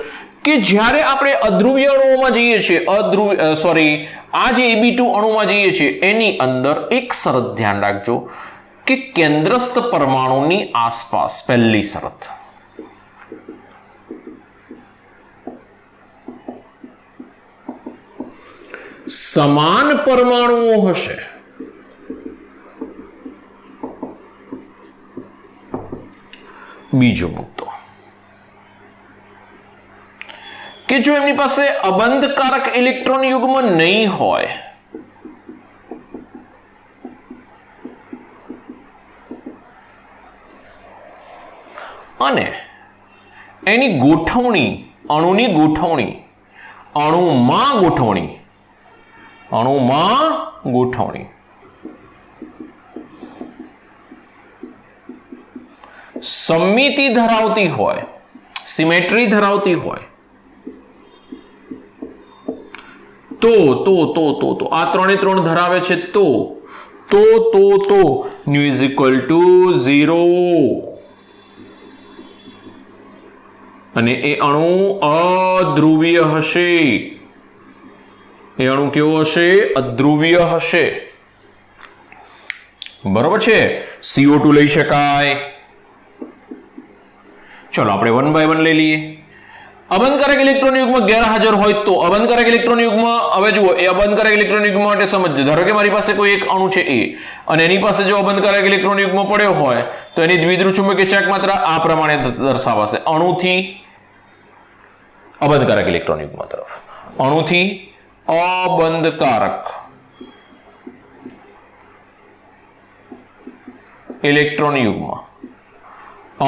Speaker 1: કે જ્યારે આપણે અધ્રુવીય અણુઓમાં જઈએ છીએ, આ જે Ab2 અણુમાં જઈએ છીએ એની અંદર એક શરત ધ્યાન રાખજો કે કેન્દ્રસ્થ પરમાણુની આસપાસ, પહેલી શરત, સમાન પરમાણુઓ હશે. બીજો મુદ્દો કે જો એમની પાસે અબંધકારક ઇલેક્ટ્રોન યુગ્મ નહીં હોય અને એની ગોઠવણી, અણુની ગોઠવણી, અણુમાં ગોઠવણી સમમિતિ ધરાવતી હોય, સિમેટ્રી ધરાવતી હોય તો આ 3 એ 3 ધરાવે છે તો nu is equal to 0 અને એ અણુ અધ્રુવીય હશે. એ અણુ કેવો હશે? અધ્રુવીય હશે. બરોબર છે. CO2 લઈ શકાય. ચલો આપણે 1 by 1 લઈ લઈએ. અબંધકારક ઇલેક્ટ્રોન યુગ્મ ગેરહાજર હોય તો અબંધકારક ઇલેક્ટ્રોન યુગ્મ, હવે જુઓ, એ અબંધકારક ઇલેક્ટ્રોન યુગ્મ માટે સમજજો. ધારો કે મારી પાસે કોઈ એક અણુ છે A અને એની પાસે જો અબંધકારક ઇલેક્ટ્રોન યુગ્મ પડ્યો હોય તો એની દ્વિધ્રુવ ચુંબકીય ચાક માત્રા આ પ્રમાણે દર્શાવાશે. અણુથી અબંધકારક ઇલેક્ટ્રોન યુગ્મ તરફ, અણુથી અબંધકારક ઇલેક્ટ્રોન યુગ્મ,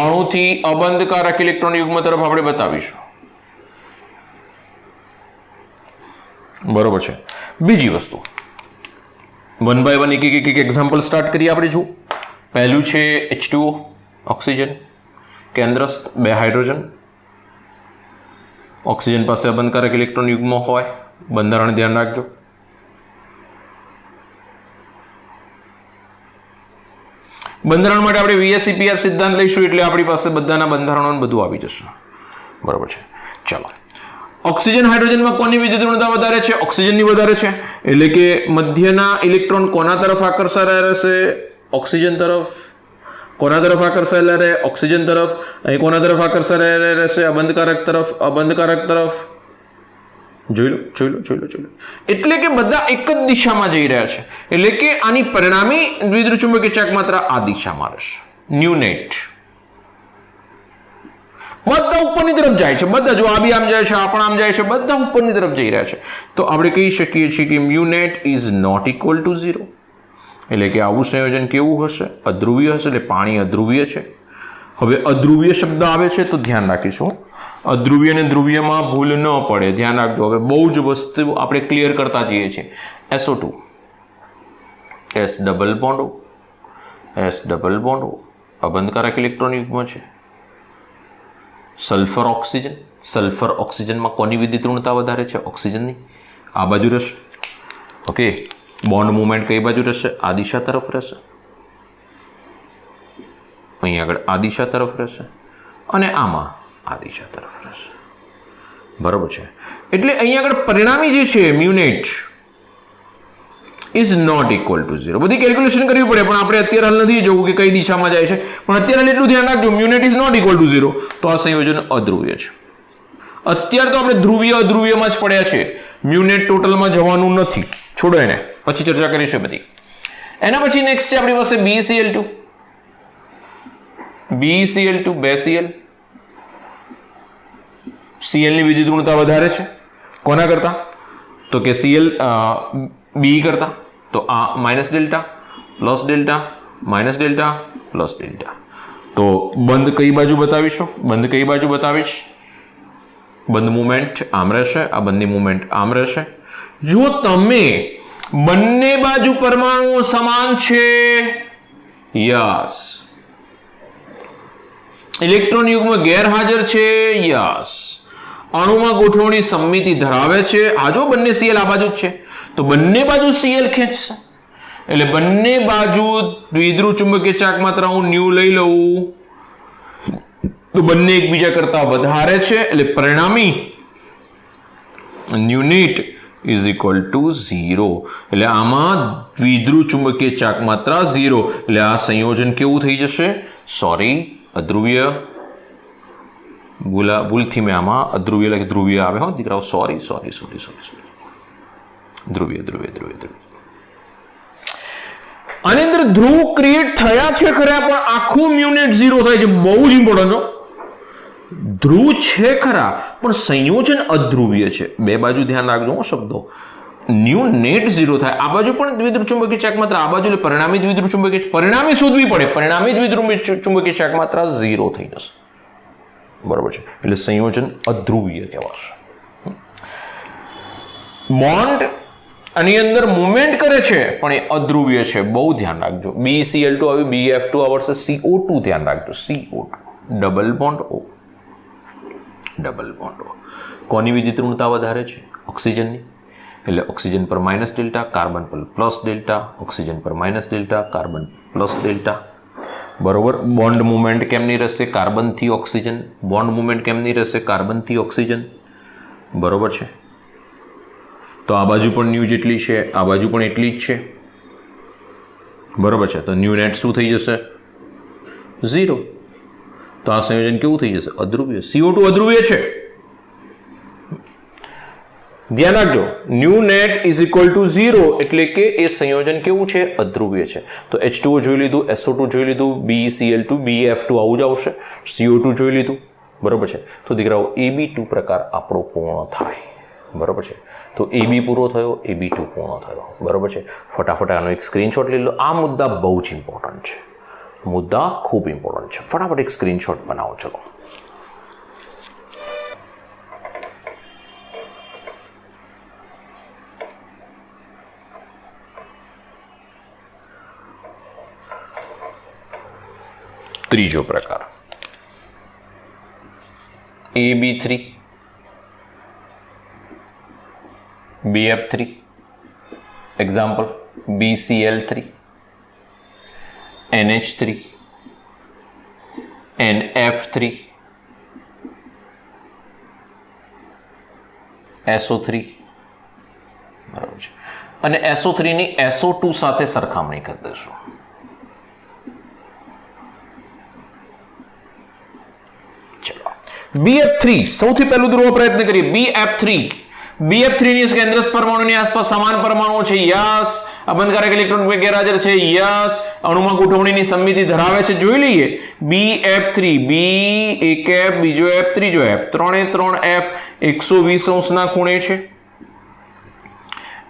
Speaker 1: અણુથી અબંધકારક ઇલેક્ટ્રોન યુગ્મ તરફ આપણે બતાવીશું. બરોબર છે. બીજી વસ્તુ 1 by 1 એક એક્ઝામ્પલ સ્ટાર્ટ કરીએ આપણે. જુઓ, પહેલું છે H2O, ઓક્સિજન, કેન્દ્રસ્થ 2 હાઇડ્રોજન. ઓક્સિજન પાસે અબંધકારક ઇલેક્ટ્રોન યુગ્મ હોય. બંધારણ ધ્યાન રાખજો. બંધારણ માટે આપણે VSEPR સિદ્ધાંત લઈશું એટલે આપણી પાસે બધાના બંધારણો બધું આવી જશે. બરોબર છે. ચલો, ઓક્સિજન હાઇડ્રોજનમાં કોની વિદ્યુત ઋણતા વધારે છે? ઓક્સિજનની વધારે છે. એટલે કે મધ્યના ઇલેક્ટ્રોન કોના તરફ આકર્ષાયેલા રહેશે? ઓક્સિજન તરફ. કોના તરફ આકર્ષાયેલા રહે? ઓક્સિજન તરફ. અહીં કોના તરફ આકર્ષાયેલા રહેશે? અબંધકારક તરફ. અબંધકારક તરફ. જોઈ લો. એટલે કે બધા એક જ દિશામાં જઈ રહ્યા છે. એટલે કે આની પરિણામી દ્વિધ્રુવ ચુંબકીય ચાક માત્રા આ દિશામાં રહેશે. ન્યુ નેટ બધા ઉપરની તરફ જાય છે. બધા જો આ બી આમ જાય છે, આ પણ આમ જાય છે, બધા ઉપરની તરફ જઈ રહ્યા છે. તો આપણે કહી શકીએ છીએ કે mu net is not equal to 0. એટલે કે આવું સંયોજન કેવું હશે? અધ્રુવીય હશે. એટલે પાણી અધ્રુવીય છે. હવે અધ્રુવીય શબ્દ આવે છે તો ધ્યાન રાખીશું. અધ્રુવીય અને ધ્રુવીયમાં ભૂલ ન પડે, ધ્યાન રાખજો. હવે બહુ જ વસ્તુ આપણે ક્લિયર કરતા જઈએ છીએ. SO2, S ડબલ બોન્ડ અબંધકારક ઇલેક્ટ્રોન યુગ્મ છે. સલ્ફર ઓક્સિજનમાં કોની વિદ્યુત ઋણતા વધારે છે? ઓક્સિજનની. આ બાજુ રહેશે. ઓકે, બોન્ડ મુવમેન્ટ કઈ બાજુ રહેશે? આ દિશા તરફ રહેશે. અહીં આગળ આ દિશા તરફ રહેશે અને આમાં આ દિશા તરફ રહેશે. બરોબર છે. એટલે અહીં આગળ પરિણામી જે છે mu net is not equal to 0. બધી કેલ્ક્યુલેશન કરવી પડે પણ આપણે અત્યારે હાલ નથી જોવું કે કઈ દિશામાં જાય છે, પણ અત્યારે એટલું ધ્યાન રાખજો, mu net is not equal to 0. તો આ સંયોજન અધ્રુવીય છે. અત્યારે તો આપણે ધ્રુવીય અધ્રુવીયમાં જ પડ્યા છે. mu net ટોટલમાં જવાનું નથી. છોડો એને, પછી ચર્ચા કરીશું બધી. એના પછી નેક્સ્ટ છે આપણી પાસે BCl2. 2 Cl. Cl ની વિદ્યુત ઋણતા વધારે છે. કોના કરતા? તો કે Cl B કરતા. તો આ minus delta plus delta minus delta plus delta. તો બંધ કઈ બાજુ બતાવીશું? બંધ કઈ બાજુ બતાવીશ? બંધ મુવમેન્ટ આમ રહેશે, આ બંધની મુવમેન્ટ આમ રહેશે. જો તમે બંને બાજુ પરમાણુઓ સમાન છે, યસ. ઇલેક્ટ્રોન યુગ્મ ગેરહાજર છે, યસ. અણુમાં ગોઠવણી સમમિતિ ધરાવે છે, આ જો બંને Cl આ બાજુ જ છે, તો બંને બાજુ Cl ખેંચશે, એટલે બંને બાજુ દ્વિધ્રુવ ચુંબકીય ચાક માત્રા હું ન્યુ લઈ લઉં તો બંને એકબીજા કરતા વધારે છે, એટલે પરિણામી new net is equal to 0. એટલે આમાં દ્વિધ્રુવ ચુંબકીય ચાક માત્રા 0, એટલે આ સંયોજન કેવું થઈ જશે? સોરી, અધ્રુવીય. ભૂલથી મેં આમાં અધ્રુવીય લખી, ધ્રુવીય આવે હો દીકરાઓ, સોરી. ધ્રુવીય. આની અંદર ધ્રુવ ક્રિએટ થયા છે ખરા, પણ આખું મ્યુનેટ 0 થાય છે. બહુ જ ઇમ્પોર્ટન્ટ હો. ધ્રુવ છે ખરા, પણ સંયોજન અધ્રુવીય છે. બે બાજુ ધ્યાન રાખજો શબ્દો. ન્યુ નેટ 0 થાય, આ બાજુ પણ દ્વિધ્રુવ ચુંબકીય ચાક માત્રા, આ બાજુ એટલે પરિણામી દ્વિધ્રુવ ચુંબકીય, પરિણામી શોધવી પડે, પરિણામી દ્વિધ્રુવ ચુંબકીય ચાક માત્રા 0 થઈ જશે. બરોબર છે, એટલે સંયોજન અધ્રુવીય કહેવાશે. બોન્ડ આની અંદર મુવમેન્ટ કરે છે, પણ એ અધ્રુવીય છે. બહુ ધ્યાન રાખજો. BeCl2 આવ્યું, BF2 આવશે, CO2 ધ્યાન રાખજો. CO2 double bond O. કોની વિદ્યુત ઋણતા વધારે છે? ઓક્સિજનની. એટલે ઓક્સિજન પર માઇનસ ડેલ્ટા, કાર્બન પર પ્લસ ડેલ્ટા, ઓક્સિજન પર minus delta, carbon plus delta. બરોબર. બોન્ડ મુવમેન્ટ કેમની રહેશે? કાર્બનથી ઓક્સિજન. બોન્ડ મુવમેન્ટ કેમની રહેશે? કાર્બનથી ઓક્સિજન. બરોબર છે. તો આ બાજુ પણ ન્યુ જેટલી છે, આ બાજુ પણ એટલી જ છે. બરોબર છે. તો ન્યુ નેટ શું થઈ જશે? 0. તો આ સંયોજન કેવું થઈ જશે? અધ્રુવીય. CO2 અધ્રુવીય છે, ધ્યાન રાખજો. New net is equal to 0, એટલે કે એ સંયોજન કેવું છે? અધ્રુવીય છે. તો H2O જોઈ લીધું, SO2 જોઈ લીધું, BeCl2, BF2 આવું જ આવશે, CO2 જોઈ લીધું. બરોબર છે. તો દીકરાઓ AB2 પ્રકાર આપણો પૂર્ણ થાય. બરોબર છે. તો AB પૂરો થયો, AB2 પૂર્ણ થયો. બરોબર છે. ફટાફટ આનો એક સ્ક્રીનશોટ લઈ લો. આ મુદ્દા બહુ જ ઇમ્પોર્ટન્ટ છે, મુદ્દા ખૂબ ઇમ્પોર્ટન્ટ છે. ફટાફટ એક સ્ક્રીનશોટ બનાવો. ચલો, ત્રીજો પ્રકાર AB3, BF3, example BCl3, NH3, NF3, SO3. બરાબર છે. અને SO3 ની SO2 સાથે સરખામણી કરી દઈશું. BF3 સૌથી પહેલું દોરવાનો પ્રયત્ન કરીએ. BF3 ની કેન્દ્રસ્થ પરમાણુની આસપાસ સમાન પરમાણુઓ છે, યસ. અબંધકારક ઇલેક્ટ્રોન ગેરહાજર છે, યસ. અણુમાં ગોઠવણીની સમમિતિ ધરાવે છે, જોઈ લઈએ. BF3, B એક F, બીજો F, ત્રીજો F, 3 F 120 અંશના ખૂણે છે.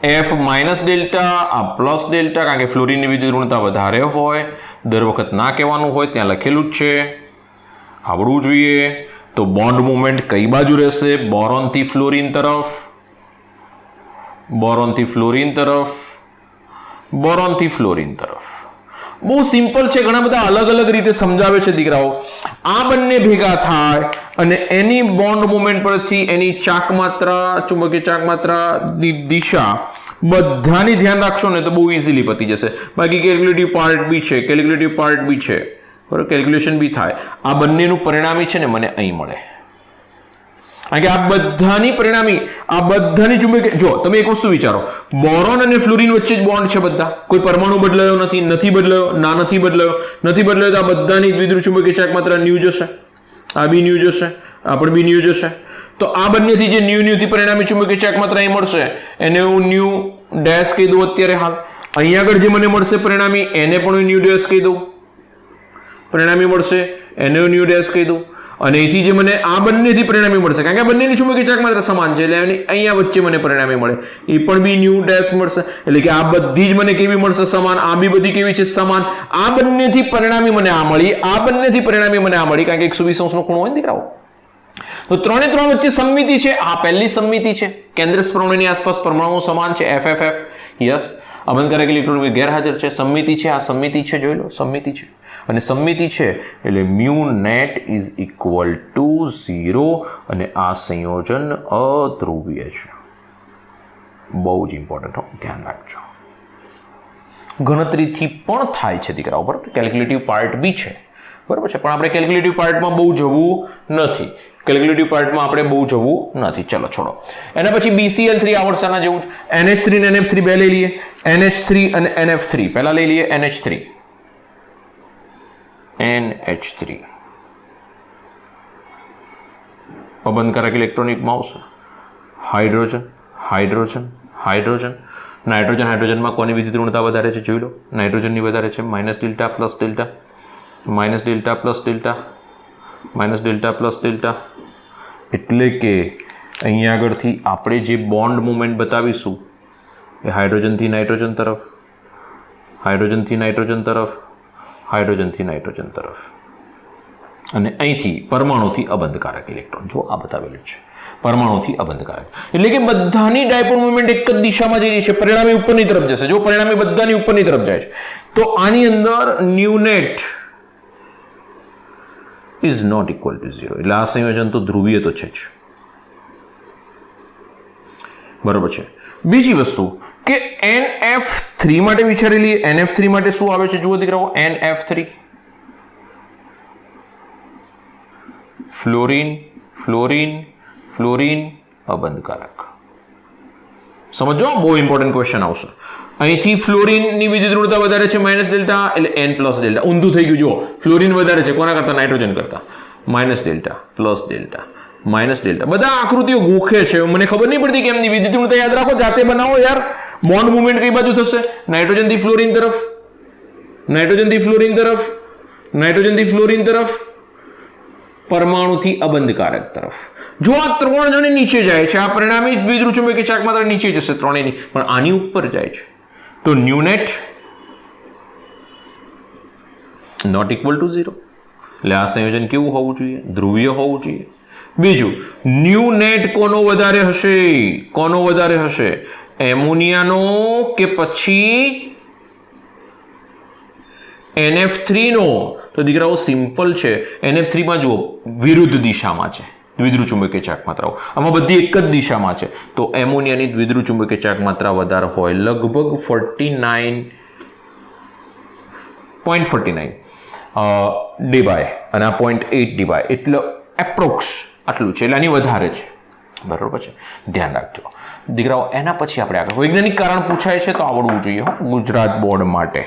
Speaker 1: F માઇનસ ડેલ્ટા, આ પ્લસ ડેલ્ટા, કારણ કે ફ્લોરિનની વિદ્યુત ઋણતા વધારે હોય. દર વખત ના કહેવાનું હોય, ત્યાં લખેલું જ છે, આવડવું જોઈએ. તો બોન્ડ મુવમેન્ટ કઈ બાજુ રહેશે? બોરોનથી ફ્લોરિન તરફ, બોરોનથી ફ્લોરિન તરફ, બોરોનથી ફ્લોરિન તરફ. બહુ સિમ્પલ છે, ઘણા બધા અલગ અલગ રીતે સમજાવે છે દીકરાઓ. આ બંને ભેગા થાય અને એની બોન્ડ મુવમેન્ટ પરથી એની ચાક માત્રા, ચુંબકીય ચાક માત્રાની દિશા બધાની ધ્યાન રાખશો ને તો બહુ ઇઝીલી પતી જશે. બાકી કેલ્ક્યુલેટિવ પાર્ટ બી છે, કેલ્ક્યુલેટિવ પાર્ટ બી છે, બરાબર, કેલ્ક્યુલેશન બી થાય. આ બંનેનું પરિણામી છે ને મને અહીં મળે, કારણ કે આ બધાની પરિણામી, આ બધાની ચુંબકીય, જો તમે એક વસ્તુ વિચારો, બોરોન અને ફ્લોરિન વચ્ચે જ બોન્ડ છે બધા, કોઈ પરમાણુ બદલાયો નથી, નથી બદલાયો, ના નથી બદલાયો, નથી બદલાયો, તો આ બધાની દ્વિધ્રુવ ચુંબકીય ચાક માત્રા ન્યુ જશે, આ બી ન્યુ જશે, આ પણ બી ન્યુ જશે. તો આ બંનેથી જે ન્યુ થી પરિણામી ચુંબકીય ચાક માત્રા અહીં મળશે, એને હું ન્યુ ડેશ કહી દઉં અત્યારે હાલ. અહીંયા આગળ જે મને મળશે પરિણામી, એને પણ હું ન્યુ ડેશ કહી દઉં, પરિણામી મળશે, એને હું ન્યુ ડેશ કહી દઉં. અને અહીંથી જે મને આ બંનેથી પરિણામી મળશે, કારણ કે આ બંનેની ચુંબકીય ચાક માત્રા સમાન છે, એટલે અહીંયા વચ્ચે મને પરિણામી મળે, એ પણ બી ન્યુ ડેશ મળશે. એટલે કે આ બધી જ મને કેવી મળશે? સમાન. આ બી બધી કેવી છે? સમાન. આ બંનેથી પરિણામી મને આ મળી, આ બંનેથી પરિણામી મને આ મળી, કારણ કે 120 અંશનો ખૂણો હોય ને દીકરાઓ. તો 3 ને 3 વચ્ચે સમમિતિ છે, આ પહેલી સમમિતિ છે, કેન્દ્રસ્થ પરમાણુની આસપાસ પરમાણુઓ સમાન છે, FFF, યસ, અબંધકારક ઇલેક્ટ્રોન ગેરહાજર છે, સમમિતિ છે, આ સમમિતિ છે, જોઈ લો સમમિતિ છે, અને સમમિતિ છે એટલે mu net is equal to 0, અને આ સંયોજન અધ્રુવીય છે. બહુ જ ઇમ્પોર્ટન્ટ હો, ધ્યાન રાખજો. ગણતરીથી પણ થાય છે દીકરાઓ, બરાબર, કેલ્ક્યુલેટિવ પાર્ટ બી છે, બરાબર છે, પણ આપણે કેલ્ક્યુલેટિવ પાર્ટમાં બહુ જવું નથી, કેલ્ક્યુલેટિવ પાર્ટમાં આપણે બહુ જવું નથી. ચલો છોડો. એના પછી BCl3 આવડશે આના જેવું, NH3 અને NF3 બે લઈ લઈએ, NH3 અને NF3 પહેલા લઈ લઈએ, NH3 અબંધકારક ઇલેક્ટ્રોનિકમાં આવશે હાઇડ્રોજન, હાઇડ્રોજન, હાઇડ્રોજન, નાઇટ્રોજન, હાઇડ્રોજનમાં કોની વિદ્યુત ઋણતા વધારે છે જોઈ લો, નાઇટ્રોજનની વધારે છે, minus delta plus delta, minus delta plus delta, minus delta plus delta, એટલે કે અહીંયા આગળથી આપણે જે બોન્ડ મુવમેન્ટ બતાવીશું એ હાઇડ્રોજનથી નાઇટ્રોજન તરફ, હાઇડ્રોજનથી નાઇટ્રોજન તરફ, હાઇડ્રોજનથી નાઇટ્રોજન તરફ, અને અહીંથી પરમાણુથી અબંધકારક ઇલેક્ટ્રોન, જો આ બતાવેલું છે, પરમાણુથી અબંધકારક, એટલે કે બધાની ડાયપોલ મુવમેન્ટ એક જ દિશામાં જઈ રહી છે, પરિણામી ઉપરની તરફ જશે. જો પરિણામી બધાની ઉપરની તરફ જાય છે તો આની અંદર mu net is not equal to 0, એટલે આ સંયોજન તો ધ્રુવીય તો છે જ, બરોબર છે. બીજી વસ્તુ કે NF3 માટે વિચારી લઈએ, NF3 માટે શું આવે છે જુઓ દીકરાઓ, NF3 ફ્લોરિન, ફ્લોરિન, ફ્લોરિન, અબંધકારક. સમજો, બહુ ઇમ્પોર્ટન્ટ ક્વેશ્ચન આવશે. અહીંથી ફ્લોરિનની વિદ્યુત ઋણતા વધારે છે, માઇનસ ડેલ્ટા, એટલે N પ્લસ ડેલ્ટા, ઊંધું થઈ ગયું. જુઓ, ફ્લોરિન વધારે છે કોના કરતા, નાઇટ્રોજન કરતા, minus delta plus delta, minus delta. બધા આકૃતિઓ ગોખે છે, મને ખબર નહીં પડતી કે એમની વિદ્યુત ઋણતા યાદ રાખો, જાતે બનાવો યાર. બોન્ડ મુવમેન્ટ કઈ બાજુ થશે, નાઇટ્રોજનથી ફ્લોરિન તરફ, નાઇટ્રોજનથી ફ્લોરિન તરફ, નાઇટ્રોજનથી ફ્લોરિન તરફ, પરમાણુથી અબંધકારક તરફ. જો આ ત્રણ જણે નીચે જાય છે, આ પરિણામી દ્વિધ્રુવ ચુંબકીય ચાર્જ માત્ર નીચે જશે ત્રણેયની, પણ આની ઉપર જાય છે તો mu net not equal to 0, એટલે આ સંયોજન કેવું હોવું જોઈએ, ધ્રુવીય હોવું જોઈએ. બીજું, ન્યુ નેટ કોનો વધારે હશે, કોનો વધારે હશે, એમોનિયાનો કે પછી NF3 નો? તો દીકરાઓ સિમ્પલ છે, NF3 માં જુઓ વિરુદ્ધ દિશામાં છે દ્વિધ્રુવ ચુંબકીય ચાર્જ માત્રાઓ, આમાં બધી એક જ દિશામાં છે, તો એમોનિયાની દ્વિધ્રુવ ચુંબકીય ચાર્જ માત્રા વધારે હોય, લગભગ 49.49 ડીબાય, અને આ 0.8 ડીબાય, એટલે એપ્રોક્સ આટલું છે, એટલે આની વધારે છે, બરાબર છે, ધ્યાન રાખજો દીકરાઓ. એના પછી આપણે આગળ વૈજ્ઞાનિક કારણ પૂછાય છે તો આવડવું જોઈએ ગુજરાત બોર્ડ માટે.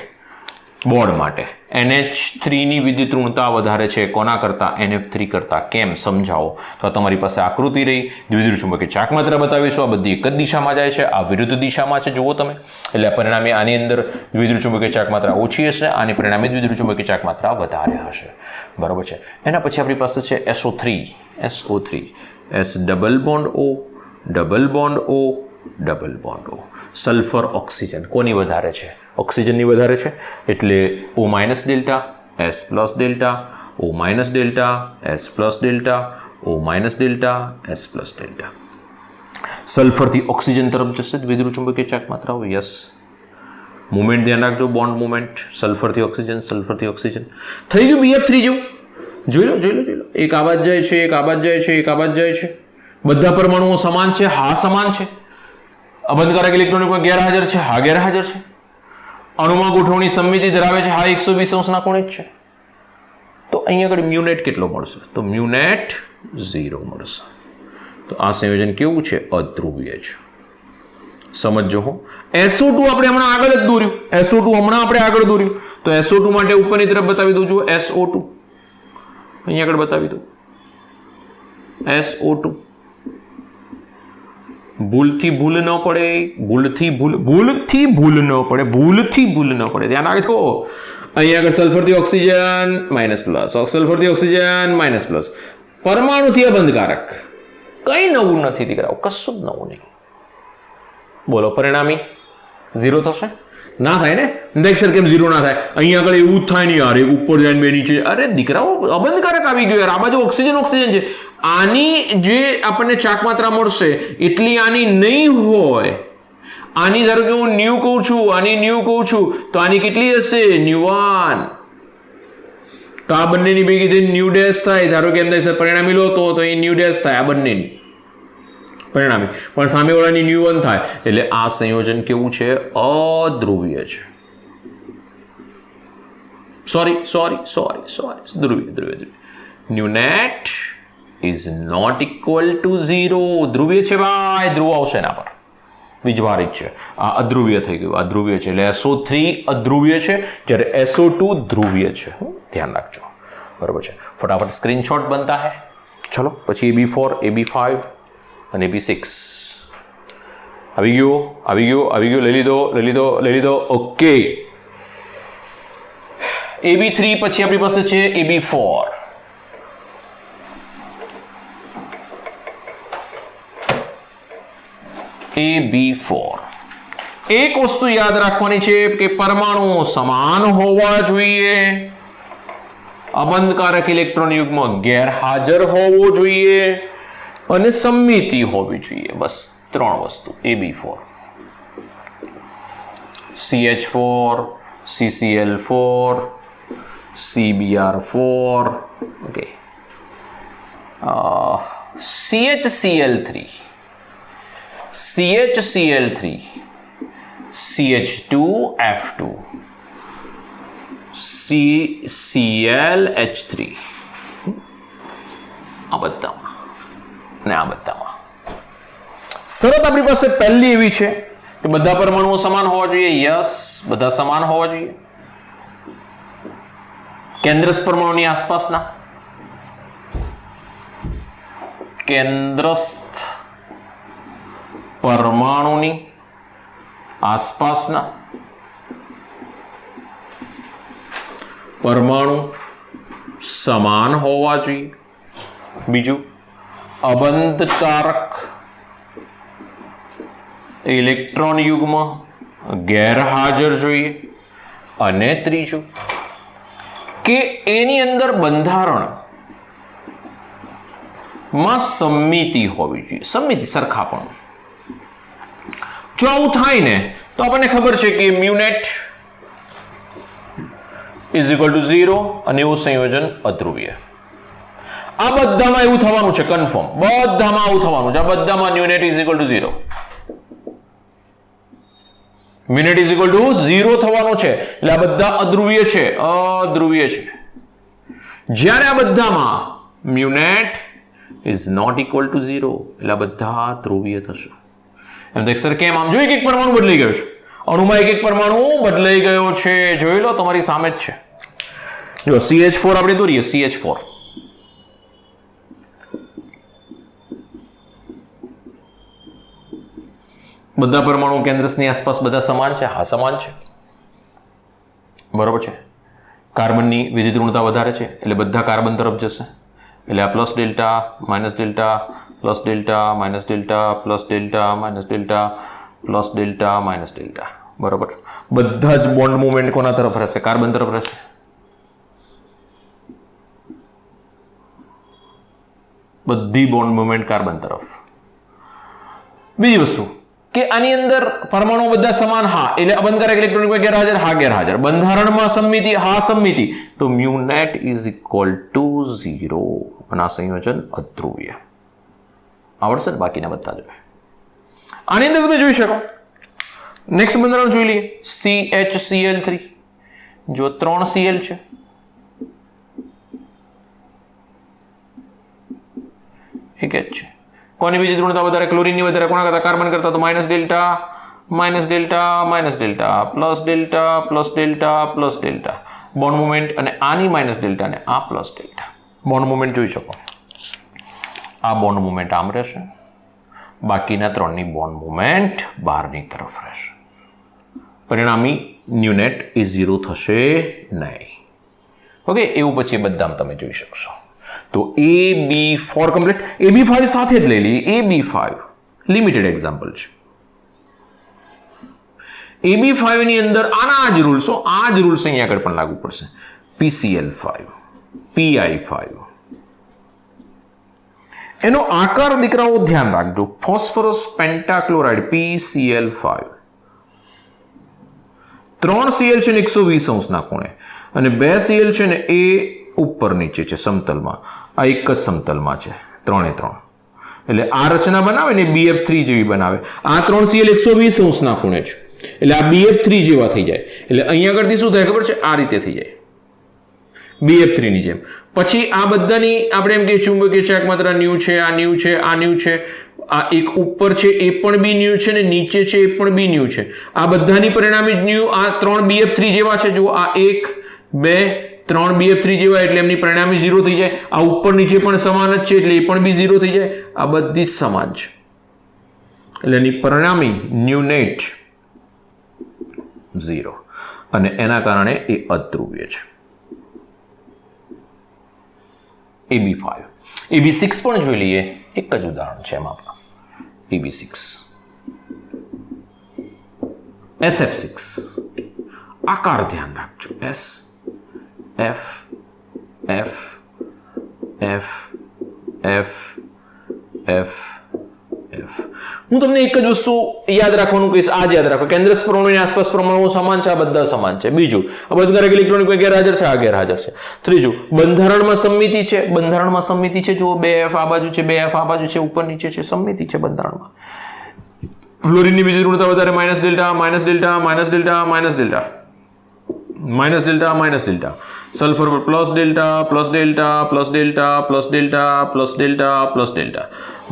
Speaker 1: NH3 ની વિદ્યુત ઋણતા વધારે છે કોના કરતા, NF3 કરતા. કેમ સમજાવો? તો તમારી પાસે આકૃતિ રહી, દ્વિધ્રુવ ચુંબકીય ચાર્જ માત્રા બતાવીશું, આ બધી એક જ દિશામાં જાય છે, આ વિરુદ્ધ દિશામાં છે, જુઓ તમે, એટલે પરિણામે આની અંદર દ્વિધ્રુવ ચુંબકીય ચાર્જ માત્રા ઓછી હશે, આની પરિણામે દ્વિધ્રુવ ચુંબકીય ચાર્જ માત્રા વધારે હશે, બરાબર છે. એના પછી આપણી પાસે છે SO3, S double bond O, double bond O, double bond O. Sulphur oxygen કોની વધારે છે, ઓક્સિજનની વધારે છે, એટલે O minus delta, S plus delta, O minus delta, S plus delta, O minus delta, S plus delta. સલ્ફરથી oxygen તરફ જશે દ્વિધ્રુવ ચુંબકીય ચાર્જ માત્રાઓ, યસ. મુવમેન્ટ ધ્યાન રાખજો, બોન્ડ મુવમેન્ટ, સલ્ફરથી ઓક્સિજન, સલ્ફરથી ઓક્સિજન. થઈ ગયું BF3 જેવું, જોઈ લો. એક આ બાજુ જાય છે, એક આ બાજુ જાય છે, એક આ બાજુ જાય છે, બધા પરમાણુઓ સમાન છે, હા સમાન છે. અબંધકારક ઇલેક્ટ્રોનિકમાં ગેરહાજર છે, હા ગેરહાજર છે. અણુમાં ગોઠવણી સમમિતિ ધરાવે છે, હા 120 અંશના ખૂણે જ છે. તો અહીંયા આગળ મ્યુનેટ કેટલો મળશે, તો મ્યુનેટ 0 મળશે. તો આ સંયોજન કેવું છે, અધ્રુવીય છે. સમજો હો. SO2 આપણે હમણાં આગળ જ દોર્યું, SO2 હમણાં આપણે આગળ દોર્યું, તો SO2 માટે ઉપરની તરફ બતાવી દઉં, જુઓ SO2 અહીંયા આગળ બતાવી દઉં, SO2. ભૂલથી ભૂલ ન પડે, ભૂલથી ભૂલ ન પડે, ધ્યાન રાખજો. અહીંયા આગળ સલ્ફરથી ઓક્સિજન માઇનસ પ્લસ, સલ્ફરથી ઓક્સિજન માઇનસ પ્લસ, પરમાણુથી અબંધકારક. કંઈ નવું નથી દીકરાઓ, કશું જ નવું નહીં. બોલો પરિણામી 0 થશે. ના થાય ને દેખ સર કેમ 0 ના થાય અહીંયા આગળ એવું જ થાય નહીં યાર એક ઉપર જાય બે નીચે અરે દીકરાઓ અબંધકારક આવી ગયો યાર આ બાજુ ઓક્સિજન છે આની જે આપણને ચાક માત્રા મળશે એટલી આની નહીં હોય આની ધારો કે હું ન્યુ કહું છું આની ન્યુ કહું છું તો આની કેટલી હશે ન્યુ1 તો આ બંનેની ભેગી થઈને ન્યુ ડેશ થાય ધારો કે એમ થાય સર પરિણામી લો તો એ ન્યુ ડેશ થાય આ બંનેની પરિણામી પણ સામેવાળાની ન્યુ1 થાય એટલે આ સંયોજન કેવું છે અધ્રુવીય છે સોરી ધ્રુવીય mu net is not equal to 0 ધ્રુવીય છે ભાઈ ધ્રુવ આવશે એના પર વીજભારિત છે આ અધ્રુવીય થઈ ગયું અધ્રુવીય છે એટલે SO3 અધ્રુવીય છે જ્યારે SO2 ધ્રુવીય છે ધ્યાન રાખજો બરોબર છે ફટાફટ સ્ક્રીનશોટ બનતા હે ચલો પછી AB4 AB5 અને AB6 આવી ગયો લઈ લીધો ઓકે AB3 પછી આપણી પાસે છે AB4 એક વસ્તુ યાદ રાખવાની છે કે પરમાણુઓ સમાન હોવા જોઈએ અબંધકારક ઇલેક્ટ્રોન યુગ્મ ગેરહાજર હોવો જોઈએ અને સમમિતિ હોવી જોઈએ બસ ત્રણ વસ્તુ AB4 CH4 CCl4 CBr4 okay CHCl3 CHCl3 CH2F2 CClH3 આ બધામાં શરત આપણી પાસે પહેલી એવી છે કે બધા પરમાણુઓ સમાન હોવા જોઈએ યસ બધા સમાન હોવા જોઈએ કેન્દ્રસ્થ પરમાણુની આસપાસના કેન્દ્રસ્થ પરમાણુની આસપાસના પરમાણુ સમાન હોવા જોઈએ બીજું અબંધકારક ઇલેક્ટ્રોન યુગ્મ ગેરહાજર જોઈએ અને ત્રીજું કે એની અંદર બંધારણમાં સમમિતિ હોવી જોઈએ સમમિતિ સરખાપણું જો આવું થાય ને તો આપણને ખબર છે કે મ્યુનેટ ઇઝ ઇક્વલ ટુ 0 અને એવું સંયોજન અધ્રુવીય આ બધામાં એવું થવાનું છે કન્ફર્મ બધામાં આવું થવાનું છે આ બધામાં mu net is equal to 0 mu net is equal to 0 થવાનું છે એટલે આ બધા અધ્રુવીય છે જ્યારે આ બધામાં mu net is not equal to 0 એટલે આ બધા ધ્રુવીય થશે એમ દેખ સર કેમ આમ જો એક પરમાણુ બદલાઈ ગયો છે અણુમાં એક પરમાણુ બદલાઈ ગયો છે જોઈ લો તમારી સામે જ છે જો CH4 આપણે દોરીએ CH4 બધા પરમાણુ કેન્દ્રની આસપાસ બધા સમાન છે હા સમાન છે બરોબર છે કાર્બનની વિદ્યુત ઋણતા વધારે છે એટલે બધા કાર્બન તરફ જશે એટલે આ plus delta minus delta plus delta minus delta plus delta minus delta plus delta minus delta બરોબર બધા જ બોન્ડ મુવમેન્ટ કોના તરફ રહેશે કાર્બન તરફ રહેશે બધી બોન્ડ મુવમેન્ટ કાર્બન તરફ બીજી વસ્તુ કે આની અંદર પરમાણુ બધા સમાન હા એટલે અબંધકારક ઇલેક્ટ્રોન ગેરહાજર હા ગેરહાજર બંધારણમાં સમમિતિ હા સમમિતિ તો મ્યુનેટ ઇઝ ઇક્વલ ટુ 0 અને આ સંયોજન અધ્રુવીય આવડશે ને બાકીના બધા જોઈએ આની અંદર તમે જોઈ શકો નેક્સ્ટ બંધારણ જોઈ લઈએ CHCl3 જો 3 Cl છે એક જ છે કોની બીજી ઋણતા વધારે ક્લોરીનની વધારે કોના કરતા કાર્બન કરતા તો minus delta minus delta minus delta plus delta plus delta plus delta bond movement અને આની માઇનસ ડેલ્ટા ને આ પ્લસ ડેલ્ટા બોન્ડ મુવમેન્ટ જોઈ શકો આ બોન્ડ મુવમેન્ટ આમ રહેશે બાકીના ત્રણની બોન્ડ મુવમેન્ટ બહારની તરફ રહેશે પરિણામી ન્યુનેટ એ 0 થશે નહીં ઓકે એવું પછી બધામાં તમે જોઈ શકશો તો AB4 કમ્પ્લીટ AB5 સાથે જ લઈ લઈએ AB5 લિમિટેડ એક્ઝામ્પલ છે AB5 ની અંદર આના જ રૂલ્સ અહીંયા આગળ પણ લાગુ પડશે. PCl5, PI5. એનો આકાર દીકરાઓ ધ્યાન રાખજો. Phosphorus પેન્ટાક્લોરાઇડ PCl5. 3 Cl છે ને 120 અંશના ખૂણે અને 2 Cl છે ને એ ઉપર નીચે છે સમતલમાં. આ એક જ સમતલમાં છે 3 એ 3. એટલે આ રચના બનાવે ને BF3 જેવી બનાવે. આ 3 Cl 120 અંશના ખૂણે છે એટલે આ BF3 જેવા થઈ જાય. એટલે અહીંયા આગળથી શું થાય ખબર છે? આ રીતે થઈ જાય BF3 ની જેમ. પછી આ બધાની આપણે એમ કે ચુંબકીય ચાક માત્રા ન્યુ છે, આ ન્યુ છે, આ ન્યુ છે, આ એક ઉપર છે એ પણ બી ન્યુ છે ને નીચે છે એ પણ બી ન્યુ છે. આ બધાની પરિણામી ન્યુ. આ 3 BF3 જેવા છે. જો આ 1 2 3 BF3 જેવા એટલે એમની પરિણામી 0 થઈ જાય. આ ઉપર નીચે પણ સમાન જ છે એટલે એ પણ બી 0 થઈ જાય. આ બધી જ સમાન છે એટલે એની પરિણામી ન્યુ નેટ 0 અને એના કારણે એ અધ્રુવીય છે. AB5. AB6 પણ જોઈ લઈએ. એક જ ઉદાહરણ છે એમાં આપણા. AB6, SF6. આકાર ધ્યાન રાખજો. S F F F F F F. હું તમને એક જ વસ્તુ યાદ રાખવાનું કહીશ. આ જ યાદ રાખો. કેન્દ્રસ્થ પરમાણુની આસપાસ પરમાણુઓ સમાન છે. આ બધા સમાન છે. બીજું, આ બંધારક ઇલેક્ટ્રોન કોઈ ગેરહાજર છે, આ ગેરહાજર છે. ત્રીજું, બંધારણમાં સમમિતિ છે. બંધારણમાં સમમિતિ છે. જો 2F આ બાજુ છે, 2F આ બાજુ છે, ઉપર નીચે છે, સમમિતિ છે બંધારણમાં. ફ્લોરિનની બીજી ઋણતા વધારે minus delta minus delta minus delta minus delta minus delta minus delta. Sulphur પર plus delta plus delta plus delta plus delta plus delta plus delta.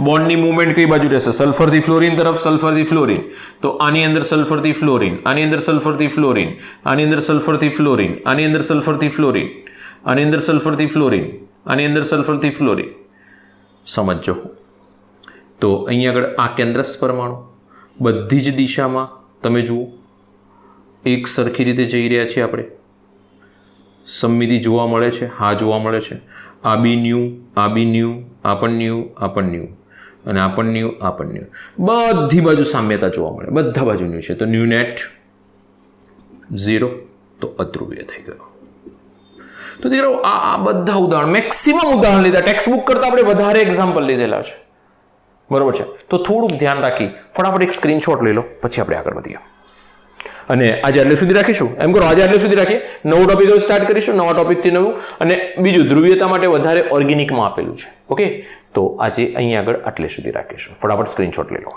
Speaker 1: બોન્ડની મૂવમેન્ટ કઈ બાજુ રહેશે? સલ્ફરથી ફ્લોરિન તરફ, સલ્ફરથી ફ્લોરિન. તો આની અંદર સલ્ફરથી ફ્લોરિન, આની અંદર સલ્ફરથી ફ્લોરિન, આની અંદર સલ્ફરથી ફ્લોરિન, આની અંદર સલ્ફરથી ફ્લોરિન, આની અંદર સલ્ફરથી ફ્લોરિન, આની અંદર સલ્ફરથી ફ્લોરિન. સમજો. તો અહીં આગળ આ કેન્દ્રસ્થ પરમાણુ બધી જ દિશામાં તમે જુઓ એક સરખી રીતે જઈ રહ્યા છીએ આપણે. સમમિતિ જોવા મળે છે. હા, જોવા મળે છે. આ બી ન્યુ, આ બી ન્યુ, આ પણ ન્યુ, આ પણ ન્યુ અને આ પણ ન્યુ, આ પણ ન્યુ. બધી બાજુ સામ્યતા જોવા મળે. બધા બાજુ ન્યુ છે. તો ન્યુ નેટ 0 તો અધ્રુવીય થઈ ગયો. તો દીકરાઓ આ બધા ઉદાહરણ, મેક્સિમમ ઉદાહરણ લીધા. ટેક્સ્ટ બુક કરતાં આપણે વધારે એક્ઝામ્પલ લીધેલા છે. બરોબર છે. તો થોડુંક ધ્યાન રાખી ફટાફટ એક સ્ક્રીનશોટ લઈ લો, પછી આપણે આગળ વધીએ. અને આજે આટલે સુધી રાખીશું. એમ કરો, આજે આટલે સુધી રાખીએ. નવો ટોપિક સ્ટાર્ટ કરીશું, નવા ટોપિકથી નવું. અને બીજું, ધ્રુવીયતા માટે વધારે ઓર્ગેનિકમાં આપેલું છે. ઓકે, તો આજે અહીં આગળ આટલે સુધી રાખીશું. ફટાફટ સ્ક્રીનશોટ લઈ લો.